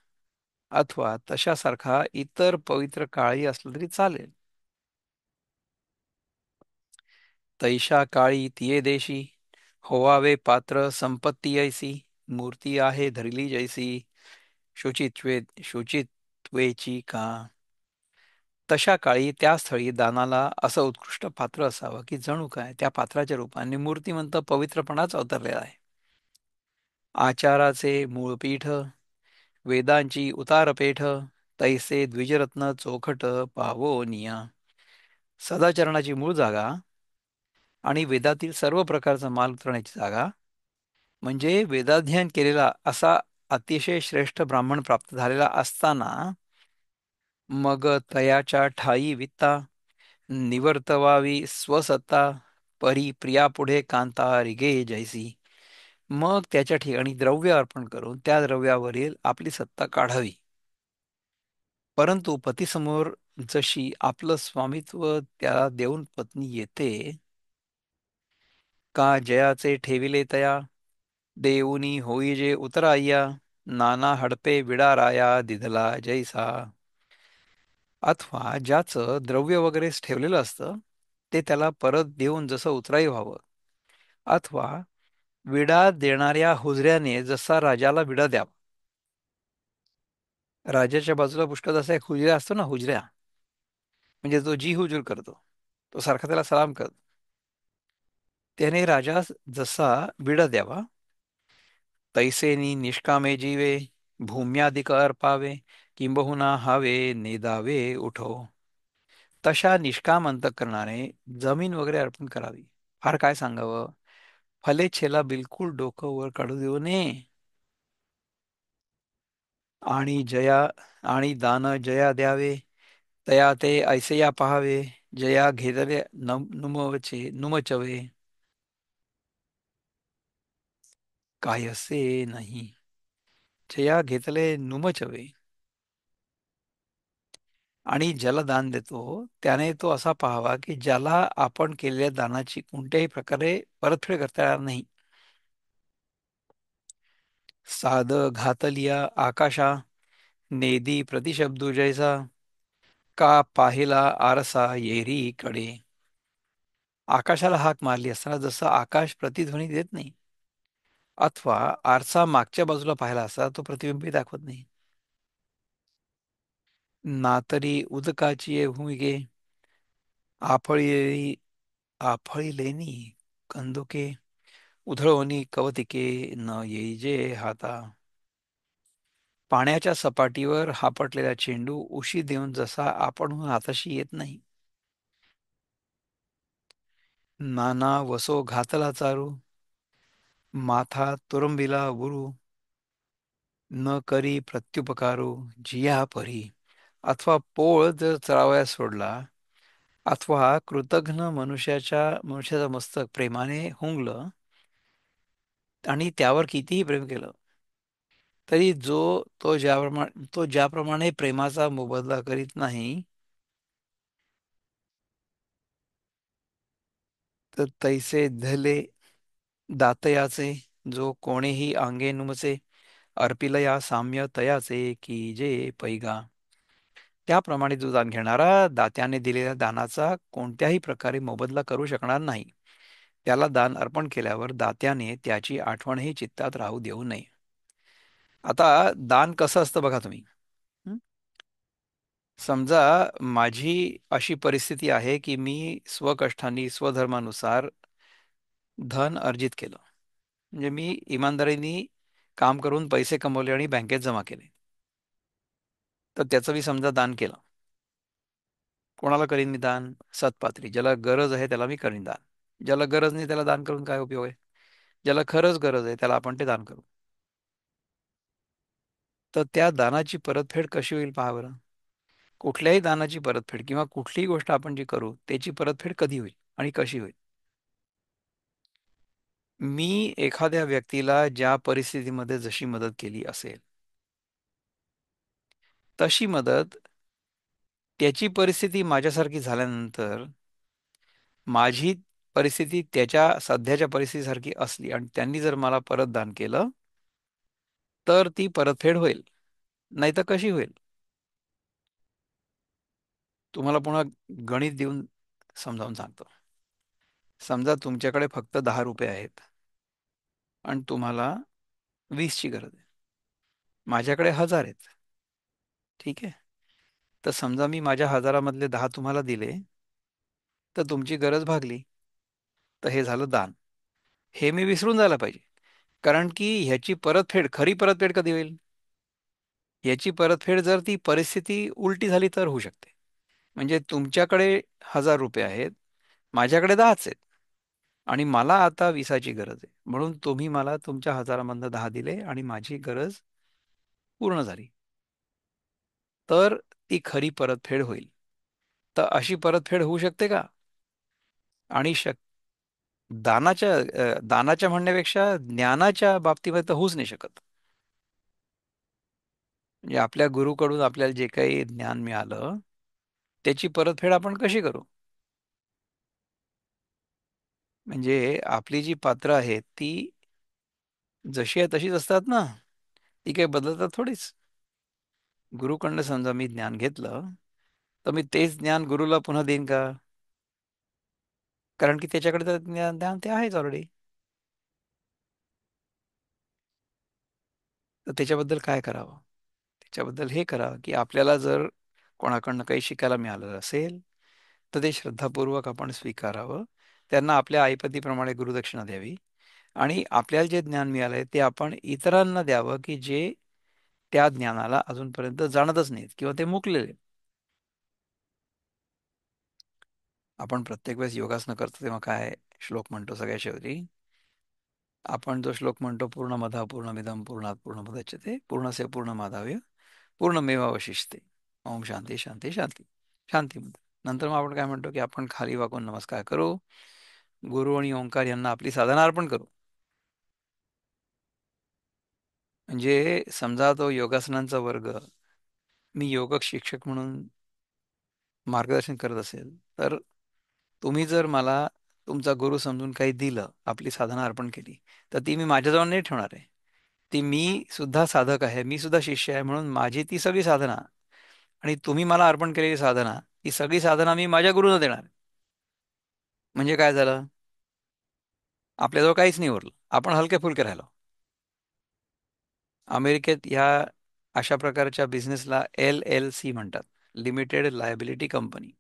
अथवा तशासारखा इतर पवित्र काळही असला तरी चालेल. तैशा काळी तिये देशी, होवावे पात्र संपत्ती ऐसी, मूर्ती आहे धरली जैसी, शुचित्वेची का. तशा काळी त्या स्थळी दानाला असं उत्कृष्ट पात्र असावं की जणू काय त्या पात्राच्या रूपाने मूर्तिमंत पवित्रपणाच अवतरलेला आहे. आचाराचे मूळपीठ, वेदांची उतारपेठ, तैसे द्विजरत्न चोखट पावोनिया. सदाचरणाची मूळ जागा आणि वेदातील सर्व प्रकारचा माल उतरण्याची जागा म्हणजे वेदाध्ययन केलेला असा अतिशय श्रेष्ठ ब्राह्मण प्राप्त झालेला असताना मग तयाच्या ठाई वित्ता, निवर्तवावी स्वसत्ता, परी प्रियापुढे कांता रिगे जैसी. मग त्याच्या ठिकाणी द्रव्य अर्पण करून त्या द्रव्यावरील आपली सत्ता काढावी. परंतु पतीसमोर जशी आपलं स्वामित्व त्याला देऊन पत्नी येते, का जयाचे ठेविले तया, देऊनी होई जे उतराया, नाना हडपे विडाराया दिधला जैसा. अथवा ज्याचं द्रव्य वगैरे ठेवलेलं असतं ते त्याला परत देऊन जसं उतराई व्हावं, अथवा विडा देणाऱ्या हुजऱ्याने जसा राजाला विडा द्यावा. राजाच्या बाजूला पुष्कळ असा एक हुजऱ्या असतो ना, हुजऱ्या म्हणजे तो जी हुजूर करतो, तो सारखा त्याला सलाम करतो. त्याने राजास जसा विडा द्यावा, तैसेनी निष्कामे जीवे, भूम्यादिक अर्पावे, किंबहुना हावे नेदावे उठो. तशा निष्काम अंतःकरणाने जमीन वगैरे अर्पण करावी. फार काय सांगावं, फलेच्छेला बिलकुल डोकं वर काढू देऊ नये. आणि जया आणि दान जया द्यावे, तया ते ऐसया पहावे, जया घेतले नुमचवे, काय असे नाही. जया घेतले नुमचवे. आणि ज्याला दान देतो त्याने तो असा पाहावा की ज्याला आपण केलेल्या दानाची कोणत्याही प्रकारे परतफेड करता येणार नाही. साध घातलिया आकाशा, नेदी प्रतिशब्दू जैसा, का पाहिला आरसा येरी कडे. आकाशाला हाक मारली असताना जसं आकाश प्रतिध्वनी देत नाही, अथवा आरसा मागच्या बाजूला पाहिला असता तो प्रतिबिंब दाखवत नाही. ना तरी उदकाची ये भूमिके आफळी आफळिलेनी कंदुके उधळवणी कवतिके न येईजे हाता. पाण्याच्या सपाटीवर हापटलेला चेंडू उशी देऊन जसा आपणहून हाताशी येत नाही. नाना वसो घातला चारू माथा तुरुंबिला गुरु न करी प्रत्युपकारू जिया परी. अथवा पोळ जर चरावयास सोडला, अथवा कृतघ्न मनुष्याचं मस्तक प्रेमाने हुंगलं आणि त्यावर कितीही प्रेम केलं, तरी तो ज्याप्रमाणे प्रेमाचा मोबदला करीत नाही, तर तैसे धले दातयाचे जो कोणीही अंगे नुमचे अर्पिलया साम्य तयाचे की जे पैगा. त्याप्रमाणे जो दान घेणारा दात्याने दिलेल्या दानाचा कोणत्याही प्रकारे मोबदला करू शकणार नाही. त्याला दान अर्पण केल्यावर दात्याने त्याची आठवणही चित्तात राहू देऊ नये. आता दान कसं असतं बघा तुम्ही. हं? समजा माझी अशी परिस्थिती आहे की मी स्वकष्टाने स्वधर्मानुसार धन अर्जित केलं. म्हणजे मी इमानदारीने काम करून पैसे कमवले आणि बँकेत जमा केले. तर त्याचं मी समजा दान केलं. कोणाला करीन मी दान? सत्पात्री, ज्याला गरज आहे त्याला मी करीन दान. ज्याला गरज नाही त्याला दान करून काय उपयोग आहे? ज्याला खरंच गरज आहे त्याला आपण ते दान करू. तर त्या दानाची परतफेड कशी होईल पहा बरं. कुठल्याही दानाची परतफेड किंवा कुठलीही गोष्ट आपण जी करू त्याची परतफेड कधी होईल आणि कशी होईल? मी एखाद्या व्यक्तीला ज्या परिस्थितीमध्ये जशी मदत केली असेल, तशी मदत त्याची परिस्थिती माझ्यासारखी झाल्यानंतर माझी परिस्थिती त्याच्या सध्याच्या परिस्थितीसारखी असली आणि त्यांनी जर मला परत दान केलं, तर ती परतफेड होईल. नाही तर कशी होईल? तुम्हाला पुन्हा गणित देऊन समजावून सांगतो. समजा तुमच्याकडे फक्त 10 रुपये आहेत आणि तुम्हाला 20ची गरज आहे. माझ्याकडे 1000 आहेत. ठीक आहे. तर समजा मी माझ्या 1000मधले 10 तुम्हाला दिले, तर तुमची गरज भागली. तर हे झालं दान. हे मी विसरून जायला पाहिजे. कारण की ह्याची परतफेड, खरी परतफेड कधी होईल? याची परतफेड जर ती परिस्थिती उलटी झाली तर होऊ शकते. म्हणजे तुमच्याकडे 1000 रुपये आहेत, माझ्याकडे 10च आहेत आणि मला आता 20ची गरज आहे. म्हणून तुम्ही मला तुमच्या 1000मधनं 10 दिले आणि माझी गरज पूर्ण झाली. तर ती खरी परतफेड होईल. तर अशी परतफेड होऊ शकते का? आणि दानाच्या म्हणण्यापेक्षा ज्ञानाच्या बाबतीमध्ये तर होऊच नाही शकत. म्हणजे आपल्या गुरुकडून आपल्याला जे काही ज्ञान मिळालं त्याची परतफेड आपण कशी करू? म्हणजे आपली जी पात्र आहेत ती जशी आहे तशीच असतात ना. ती काही बदलतात थोडीच. गुरुकडनं समजा मी ज्ञान घेतलं, तर मी तेच ज्ञान गुरुला पुन्हा देईन का? कारण की त्याच्याकडे तर ज्ञान ते आहेच ऑलरेडी. तर त्याच्याबद्दल काय करावं? त्याच्याबद्दल हे करावं की आपल्याला जर कोणाकडनं काही शिकायला मिळालं असेल, तर ते श्रद्धापूर्वक आपण स्वीकारावं. त्यांना आपल्या आईपतीप्रमाणे गुरुदक्षिणा द्यावी आणि आपल्याला जे ज्ञान मिळालंय ते आपण इतरांना द्यावं की जे त्या ज्ञानाला अजूनपर्यंत जाणतच नाहीत किंवा ते मुकलेले आहेत. आपण प्रत्येक वेळेस योगासनं करतो तेव्हा काय श्लोक म्हणतो सगळ्या शेवटी? आपण जो श्लोक म्हणतो, पूर्णमदः पूर्णमिदं पूर्णात पूर्णमुदच्यते पूर्णस्य पूर्णमादाय पूर्णमेवावशिष्यते. ओम शांती शांती शांती. शांती म्हणतो. नंतर मग आपण काय म्हणतो की आपण खाली वाकून नमस्कार करू, गुरु आणि ओंकार यांना आपली साधना अर्पण करू. म्हणजे समजा तो योगासनांचा वर्ग मी योग शिक्षक म्हणून मार्गदर्शन करत असेल, तर तुम्ही जर मला तुमचा गुरु समजून काही दिलं, आपली साधना अर्पण केली, तर ती मी माझ्याजवळ नाही ठेवणार आहे. ती मी सुद्धा साधक आहे, मी सुद्धा शिष्य आहे, म्हणून माझी ती सगळी साधना आणि तुम्ही मला अर्पण केलेली साधना, ही सगळी साधना मी माझ्या गुरुला देणार. म्हणजे काय झालं? आपल्याजवळ काहीच नाही उरलं, आपण हलके फुलके राहिलो. अमेरिकेत ह्या अशा प्रकारच्या बिझनेसला LLC म्हणतात, लिमिटेड लायबिलिटी कंपनी.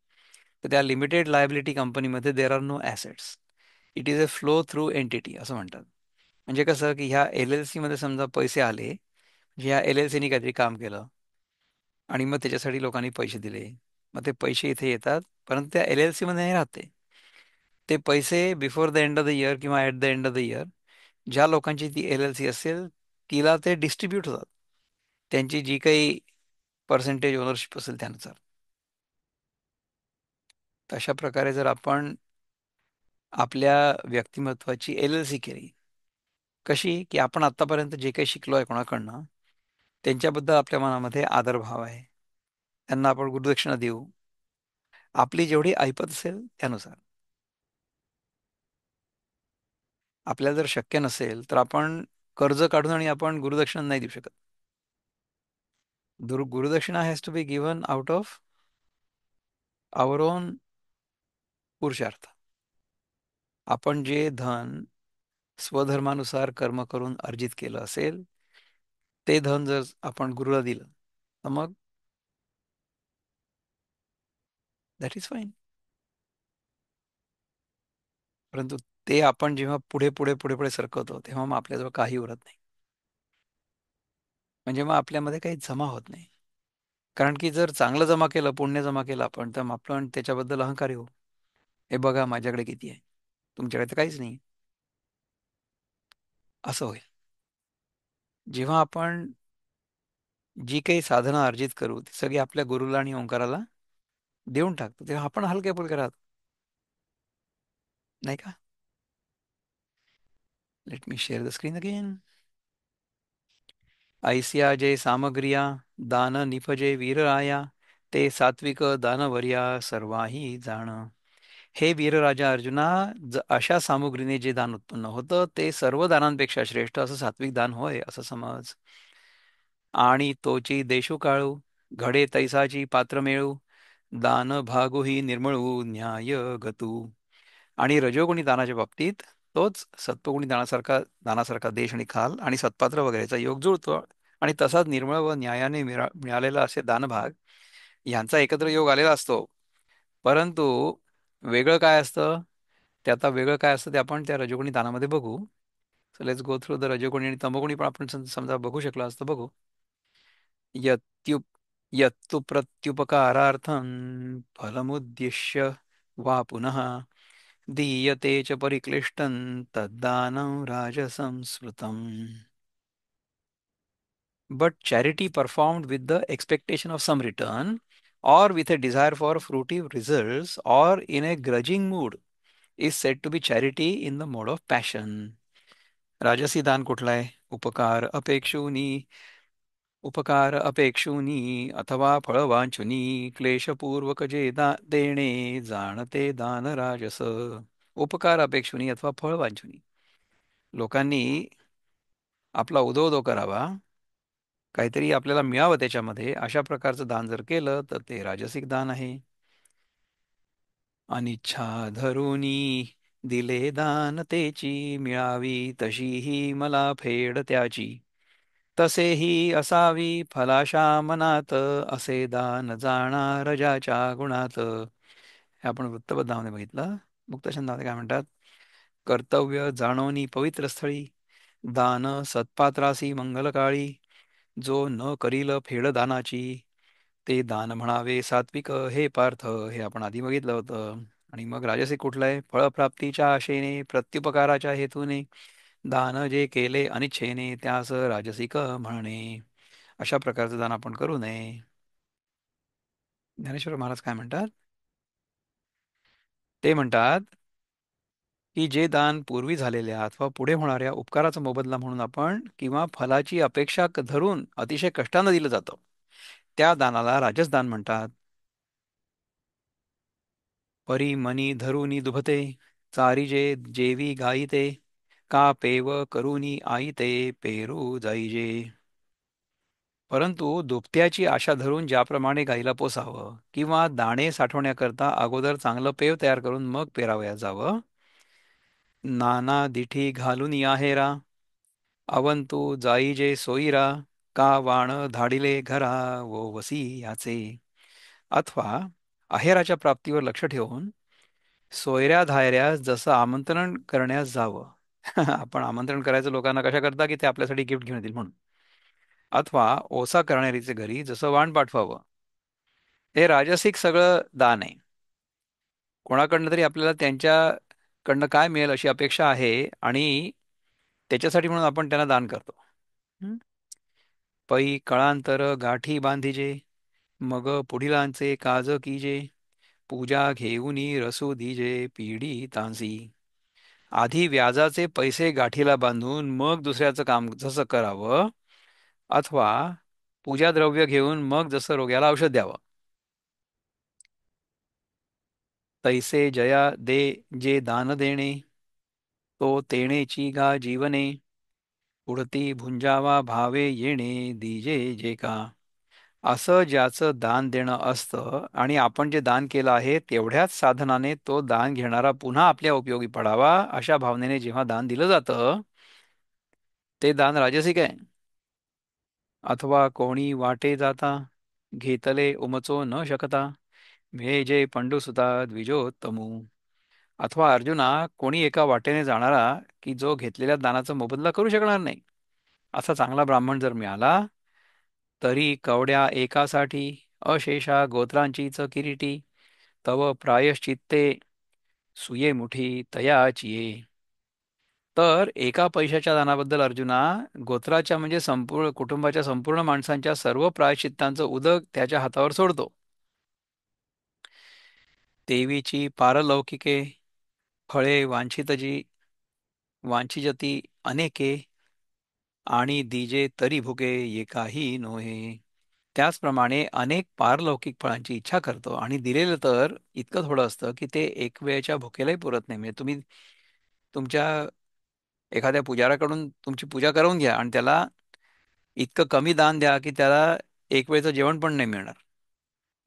तर त्या लिमिटेड लायबिलिटी कंपनीमध्ये there are no assets. It is a flow through entity असं म्हणतात. म्हणजे कसं की ह्या LLC मध्ये समजा पैसे आले, म्हणजे ह्या LLCनी काहीतरी काम केलं आणि मग त्याच्यासाठी लोकांनी पैसे दिले. मग ते पैसे इथे येतात, परंतु त्या LLC मध्ये नाही राहते. ते पैसे before the end of the year किंवा at the end of the year ज्या लोकांची ती LLC असेल तिला ते डिस्ट्रीब्यूट होतात, त्यांची जी काही पर्सेंटेज ओनरशिप असेल त्यानुसार. तशा प्रकारे जर आपण आपल्या व्यक्तिमत्वाची LLC केली, कशी की आपण आतापर्यंत जे काही शिकलो आहे कोणाकडनं, त्यांच्याबद्दल आपल्या मनामध्ये आदरभाव आहे, त्यांना आपण गुरुदक्षिणा देऊ, आपली जेवढी ऐपत असेल त्यानुसार. आपल्याला जर शक्य नसेल तर आपण कर्ज काढून आणि आपण गुरुदक्षिणा नाही देऊ शकत. गुरुदक्षिणा has to be given out of our own पुरुषार्थ. आपण जे धन स्वधर्मानुसार कर्म करून अर्जित केलं असेल, ते धन जर आपण गुरुला दिलं तर मग दॅट इज फाईन. परंतु ते आपण जेव्हा पुढे पुढे पुढे पुढे सरकवतो तेव्हा मग आपल्याजवळ काही उरत नाही. म्हणजे मग आपल्यामध्ये काही जमा होत नाही. कारण की जर चांगलं जमा केलं, पुण्य जमा केलं आपण, तर मग आपण त्याच्याबद्दल अहंकारी होऊ. हे बघा माझ्याकडे किती आहे, तुमच्याकडे तर काहीच नाही, असं होईल. जेव्हा आपण जी काही साधनं अर्जित करू ती सगळी आपल्या गुरुला आणि ओंकाराला देऊन टाकतो, तेव्हा आपण हलके फुलके राहतो, नाही का? Late me share the screen again. Isaiah जे सामग्रिया दान निपजे वीरराया, ते सात्विक दानवर्या सर्वाही जाण. हे वीरराजा अर्जुना, अशा सामुग्रीने जे दान उत्पन्न होतं ते सर्व दानांपेक्षा श्रेष्ठ असं सात्विक दान होय असं समज. आणि तोची देशू काळू घडे तैसाची पात्र मिळू, दान भागोही निर्मळू न्याय गतू. आणि रजोगुणी दानाच्या बाबतीत तोच सत्वगुणी दानासारखा देश आणि खाल आणि सत्पात्र वगैरेचा योग जुळतो. आणि तसाच निर्मळ व न्यायाने मिळालेला असे दानभाग यांचा एकत्र योग आलेला असतो. परंतु वेगळं काय असतं, ते आता वेगळं काय असतं ते आपण त्या रजोगुणी दानामध्ये बघू. So let's go through the रजोगुणी आणि तमोगुणी पण आपण समजा बघू शकलो असतं, बघू. यत्युप यत्तु प्रत्युपकारार्थं फलमुद्दिश्य वा पुनः दीयते च परिक्लिष्टं तद्दानं राजसंस्मृतम्. But charity performed with the expectation of some return, or with a desire for fruitive results, or in a grudging mood, is said to be charity in the mode of passion. राजसी दान कुठला आहे? उपकार अपेक्षुनी अथवा फळवांछुनी क्लेशपूर्वक जे देणे जाणते दान राजस. उपकार अपेक्षुनी अथवा फळवांछुनी, लोकांनी आपला उदो करावा, काहीतरी आपल्याला मिळावं त्याच्यामध्ये, अशा प्रकारचं दान जर केलं तर ते राजसिक दान आहे. अनिच्छा धरुनी दिले दान तेची, मिळावी तशीही मला फेड त्याची. तसेही असावी फलाशा मनात, असे दान जाणार ज्याच्या गुणात. हे आपण वृत्तबद्धामध्ये बघितलं. मुक्तछंदामध्ये काय म्हणतात? कर्तव्य जाणोनी पवित्र स्थळी, दान सत्पात्रासी मंगलकाळी. जो न करील फेड दानाची, ते दान म्हणावे सात्विक हे पार्थ. हे आपण आधी बघितलं होतं. आणि मग राजसिक कुठलं आहे? फळप्राप्तीच्या आशेने प्रत्युपकाराच्या हेतूने दान जे केले अनिच्छेने त्यास राजसिक म्हणणे. अशा प्रकारचं दान आपण करू नये. ज्ञानेश्वर महाराज काय म्हणतात? ते म्हणतात की जे दान पूर्वी झालेल्या अथवा पुढे होणाऱ्या उपकाराचा मोबदला म्हणून आपण किंवा फलाची अपेक्षा धरून अतिशय कष्टानं दिलं जातं, त्या दानाला राजसदान म्हणतात. परी मनी धरुनी दुभते, चारीजे जेवी गायिते, का पेव करुनी आईते पेरू जाईजे. परंतु दुभत्याची आशा धरून ज्याप्रमाणे गाईला पोसावं किंवा दाणे साठवण्याकरता अगोदर चांगलं पेव तयार करून मग पेरावया जावं, नाना दिठी घालून आहेरा, अवंतु जाई जे सोयीरा, का वाण धाडिले घरा व वसी याचे. अथवा आहेराच्या प्राप्तीवर लक्ष ठेवून सोयऱ्या धायऱ्यास जसं आमंत्रण करण्यास जावं. आपण आमंत्रण करायचं लोकांना कशा करता की ते आपल्यासाठी गिफ्ट घेऊन येतील म्हणून. अथवा ओसा करणारीचे घरी जसं वाण पाठवावं. हे राजसिक सगळं दान आहे. कोणाकडनं तरी आपल्याला त्यांच्याकडनं काय मिळेल अशी अपेक्षा आहे आणि त्याच्यासाठी म्हणून आपण त्यांना दान करतो. हं? पै कळांतर गाठी बांधिजे, मग पुढिलांचे काज कीजे, पूजा घेऊनी रसू दिजे पिढी तांसी. आधी व्याजाचे पैसे गाठीला बांधून मग दुसऱ्याचं काम जसं करावं, अथवा पूजा द्रव्य घेऊन मग जसं रोग्याला औषध द्यावं. तैसे जया दे जे दान देणे, तो तेणेची गा जीवने, उडती भुंजावा भावे येणे दिजे जे का. असं ज्याचं दान देणं असतं आणि आपण जे दान केलं आहे तेवढ्याच साधनाने तो दान घेणारा पुन्हा आपल्या उपयोगी पडावा अशा भावनेने जेव्हा दान दिलं जातं ते दान राजसिक आहे. अथवा कोणी वाटे जाता घेतले उमचो न शकता, भेजे पंडुसुता द्विजोत्तमू. अथवा अर्जुना, कोणी एका वाटेने जाणारा की जो घेतलेल्या दानाचा मोबदला करू शकणार नाही असा चांगला ब्राह्मण जर मिळाला, तरी कवड्या एकासाठी अशेषा गोत्रांचीच किरीटी, तव प्रायश्चित्ते सुये मुठी तयाचिये. तर एका पैशाच्या दानाबद्दल अर्जुना, गोत्राच्या म्हणजे संपूर्ण कुटुंबाच्या संपूर्ण माणसांच्या सर्व प्रायश्चित्तांचं उदक त्याच्या हातावर सोडतो. देवीची पारलौकिके फळे वांछिजती अनेके, आणि दिजे तरी भुके एकाही नोहे. त्याचप्रमाणे अनेक पारलौकिक फळांची इच्छा करतो आणि दिलेलं तर इतकं थोडं असतं की ते एक वेळच्या भुकेलाही पुरत नाही. म्हणजे तुम्ही तुमच्या एखाद्या पुजाऱ्याकडून तुमची पूजा करून घ्या आणि त्याला इतकं कमी दान द्या की त्याला एक वेळचं जेवण पण नाही मिळणार.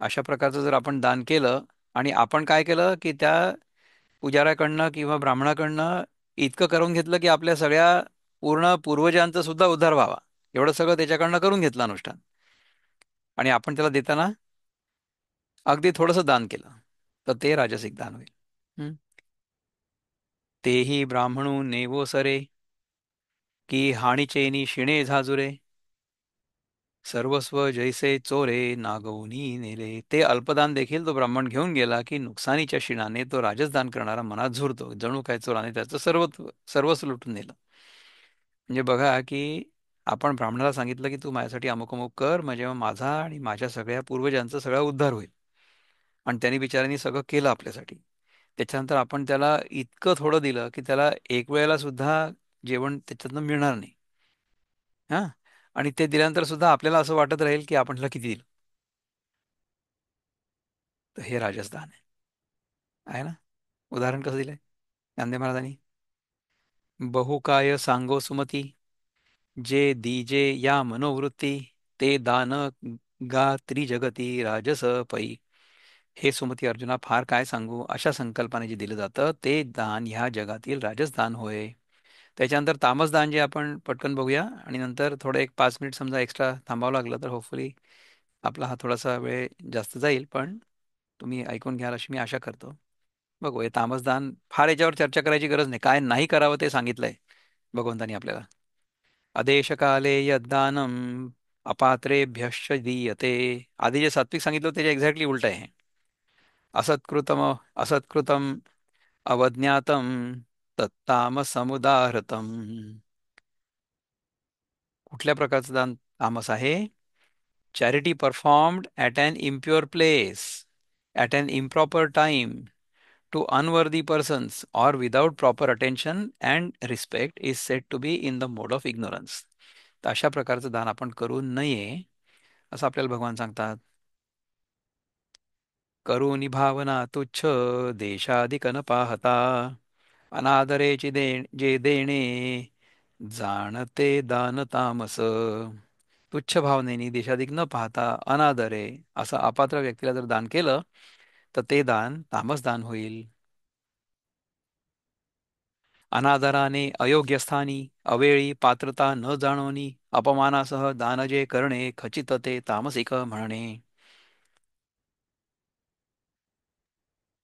अशा प्रकारचं जर आपण दान केलं आणि आपण काय केलं की त्या पुजाऱ्याकडनं किंवा ब्राह्मणाकडनं इतकं करून घेतलं की आपल्या सगळ्या पूर्ण पूर्वजांचा सुद्धा उद्धार व्हावा, एवढं सगळं त्याच्याकडनं करून घेतलं अनुष्ठान, आणि आपण त्याला देताना अगदी थोडंसं दान केलं, तर ते राजसिक दान होईल. हं? तेही ब्राह्मणू नेवो सरे, की हाणीचेनी शिणे झाजुरे, सर्वस्व जैसे चोरे नागवनी नेले. ते अल्पदान देखील तो ब्राह्मण घेऊन गेला की नुकसानीच्या शिणाने तो राजसदान करणारा मनात झुरतो, जणू काय चोराने त्याचं सर्वस्व लुटून नेलं. म्हणजे बघा की आपण ब्राह्मणाला सांगितलं की तू माझ्यासाठी अमुक अमुक कर म्हणजे मग माझा आणि माझ्या सगळ्या पूर्वजांचा सगळा उद्धार होईल, आणि त्यांनी बिचाऱ्यांनी सगळं केलं आपल्यासाठी. त्याच्यानंतर आपण त्याला इतकं थोडं दिलं की त्याला एक वेळेला सुद्धा जेवण त्याच्यातनं मिळणार नाही. हा, आणि ते दिल्यानंतर सुद्धा आपल्याला असं वाटत राहील की आपण त्याला किती दिलं. तर हे राजस्थान आहे ना. उदाहरण कसं दिलंय गांधी महाराजांनी. बहुकाय सांगो सुमती, जे दीजे या मनोवृत्ती, ते दान गा त्रिजगती राजस पै. हे सुमती अर्जुना, फार काय सांगू, अशा संकल्पाने जे दिलं जातं ते दान ह्या जगातील राजस्थान होय. त्याच्यानंतर तामस दान जे आपण पटकन बघूया आणि नंतर थोडं एक 5 मिनिट समजा एक्स्ट्रा थांबावं लागलं तर होपफुली आपला हा थोडासा वेळ जास्त जाईल, पण तुम्ही ऐकून घ्याल अशी मी आशा करतो. बघू, हे तामसदान फार याच्यावर चर्चा करायची गरज नाही, काय नाही करावं ते सांगितलंय भगवंतानी आपल्याला. अदेशकाले यद्दानम अपात्रेभ्यश्च दीयते. आधी जे सात्विक सांगितलं त्याच्या एक्झॅक्टली उलट आहे. असत्कृतम असत्कृतम अवज्ञातम तत्तामसमुदाहृतम. कुठल्या प्रकारचं दान तामस आहे? Charity performed at an impure place, at an improper time, to unworthy persons, or without proper attention and respect is said to be in the mode of ignorance. तर अशा प्रकारचं दान आपण करू नये असं आपल्याला भगवान सांगतात. करुणी भावना तुच्छ देशाधिक न पाहता, अनादरेची जे देणे जाणते दान तामस. तुच्छ भावनेनी देशाधिक न पाहता अनादरे असं अपात्र व्यक्तीला जर दान केलं तर ते दान तामस दान होईल. अनादराने अयोग्य स्थानी अवेळी पात्रता न जाणवणी अपमानासह दान जे करणे खचित ते तामसिक म्हणणे.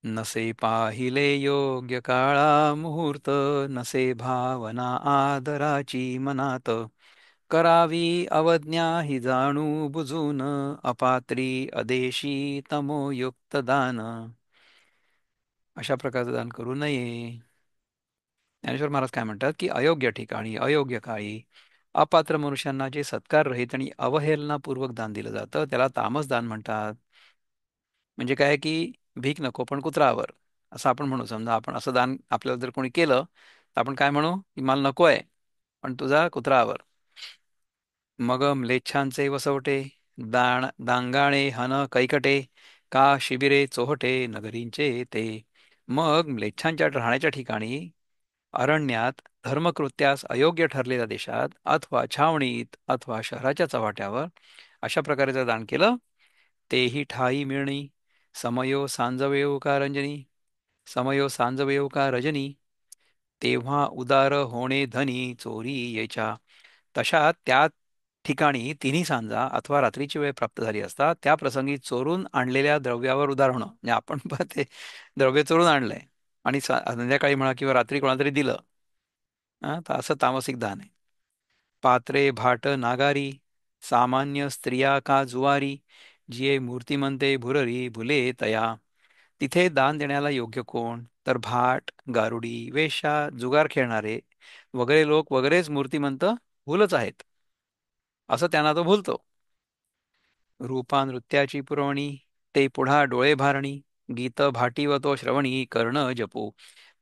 नसे पाहिले योग्य काळा मुहूर्त नसे भावना आदराची मनात करावी अवज्ञा ही जाणू बुजून अपात्री अदेशी तमोयुक्त दान. अशा प्रकारचं दान करू नये. ज्ञानेश्वर महाराज काय म्हणतात की अयोग्य ठिकाणी अयोग्य काळी अपात्र मनुष्यांना जे सत्कार रहित आणि अवहेलनापूर्वक दान दिलं जातं त्याला तामस दान म्हणतात. म्हणजे काय की भीक नको पण कुत्रावर असं आपण म्हणू. समजा आपण असं दान आपल्याला जर कोणी केलं तर आपण काय म्हणू की मला नको आहे पण तुझा कुत्रावर. मग म्लेच्छांचे वसवटे दांगाणे हन कैकटे का शिबिरे चोहटे नगरींचे ते. मग म्लेच्छांच्या राहण्याच्या ठिकाणी अरण्यात धर्मकृत्यास अयोग्य ठरलेल्या देशात अथवा छावणीत अथवा शहराच्या चव्हाट्यावर अशा प्रकारे जर दान केलं तेही ठाई मिळणी समयो सांजवेव का रंजनी समयो सांजवेव का रजनी तेव्हा उदार होणे धनी चोरी यायच्या. तशा त्या ठिकाणी तिन्ही सांजा अथवा रात्रीची वेळ प्राप्त झाली असता त्या प्रसंगी चोरून आणलेल्या द्रव्यावर उदार होणं म्हणजे आपण पण ते द्रव्य चोरून आणलंय आणि संध्याकाळी म्हणा किंवा रात्री कोणाला तरी दिलं तर असं तामसिक दान आहे. पात्रे भाट नागारी सामान्य स्त्रिया का जुवारी जिये मूर्तिमंते भुररी भुले तया. तिथे दान देण्याला योग्य कोण तर भाट गारुडी वेश्या जुगार खेळणारे वगैरे लोक वगैरेच मूर्तिमंत भूलच आहेत असं त्यांना तो भूलतो. रूपा नृत्याची पुरवणी ते पुढा डोळे भारणी गीत भाटी व तो श्रवणी कर्ण जपू.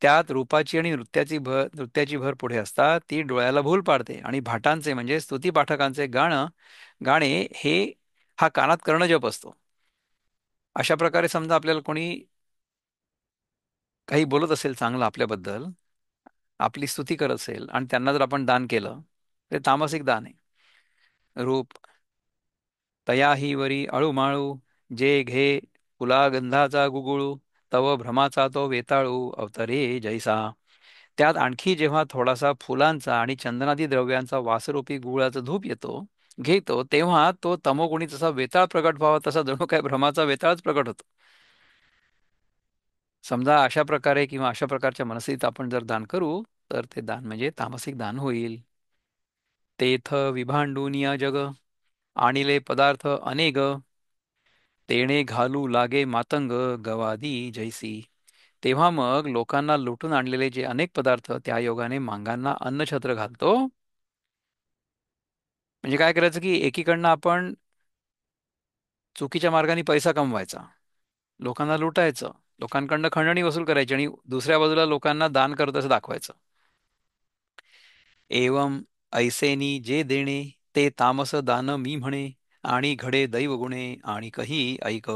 त्यात रूपाची आणि नृत्याची भर पुढे असतात ती डोळ्याला भूल पाडते आणि भाटांचे म्हणजे स्तुती पाठकांचे गाणे हे हा कानात कर्णजप असतो. अशा प्रकारे समजा आपल्याला कोणी काही बोलत असेल चांगलं आपल्याबद्दल आपली स्तुती करत असेल आणि त्यांना जर आपण दान केलं ते तामसिक दान आहे. रूप तयाही वरी अळूमाळू जे घे फुलागंधाचा गुगुळू तव भ्रमाचा तो वेताळू अवतरे जैसा. त्यात आणखी जेव्हा थोडासा फुलांचा आणि चंदनादी द्रव्यांचा वासरूपी गुळाचा धूप घेतो तेव्हा तो तमोगुणी जसा वेताळ प्रकट व्हावा तसा जणू काय भ्रमाचा वेताळच प्रकट होतो. समजा अशा प्रकारे किंवा अशा प्रकारच्या मनस्थितीत आपण जर दान करू तर ते दान म्हणजे तामसिक दान होईल. तेथ विभांडूनिया जग आणिले पदार्थ अनेक तेणे घालू लागे मातंग गवादी जैसी. तेव्हा मग लोकांना लुटून आणलेले जे अनेक पदार्थ त्या योगाने मांगांना अन्नछत्र घालतो. म्हणजे काय करायचं की एकीकडनं आपण चुकीच्या मार्गाने पैसा कमवायचा लोकांना लुटायचं लोकांकडनं खंडणी वसूल करायची आणि दुसऱ्या बाजूला लोकांना दान करत असं दाखवायचं. एवम ऐसेनी जे देणे ते तामस दान मी म्हणे आणि घडे दैव गुणे आणि कही ऐक.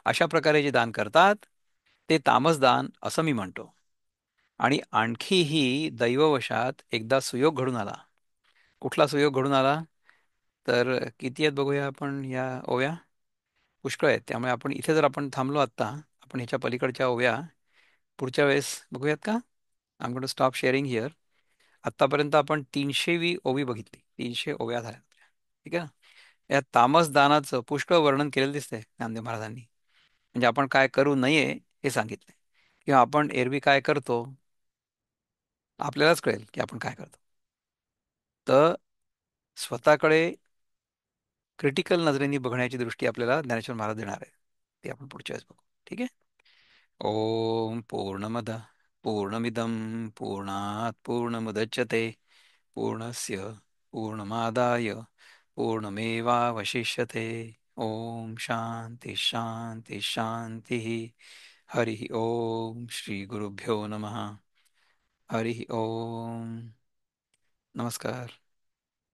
अशा प्रकारे जे दान करतात ते तामस दान असं मी म्हणतो. आणि आणखीही दैववशात एकदा सुयोग घडून आला. कुठला सुयोग घडून आला तर किती आहेत बघूया आपण या ओव्या पुष्कळ आहेत त्यामुळे आपण इथे जर आपण थांबलो आत्ता आपण ह्याच्या पलीकडच्या ओव्या पुढच्या वेळेस बघूयात का. I am going to stop sharing here. आत्तापर्यंत आपण 300वी ओवी बघितली 300 ओव्या झाल्या आपल्या. ठीक आहे ना. या तामस दानाचं पुष्कळ वर्णन केलेलं दिसतंय ज्ञानदेव महाराजांनी. म्हणजे आपण काय करू नये हे सांगितलंय किंवा आपण एरवी काय करतो आपल्यालाच कळेल की आपण काय करतो. तर स्वतःकडे क्रिटिकल नजरेने बघण्याची दृष्टी आपल्याला ज्ञानेश्वर महाराज देणार आहे. ते आपण पुढच्या वेळेस बघू. ठीक आहे. ओम पूर्णमद पूर्णमिदं पूर्णात् पूर्णमुदच्यते पूर्णस्य पूर्णमादाय पूर्णमेवावशिष्यते. ओम शांती शांती शांती. हरि ओम श्री गुरुभ्यो नमः. हरि ओम. नमस्कार.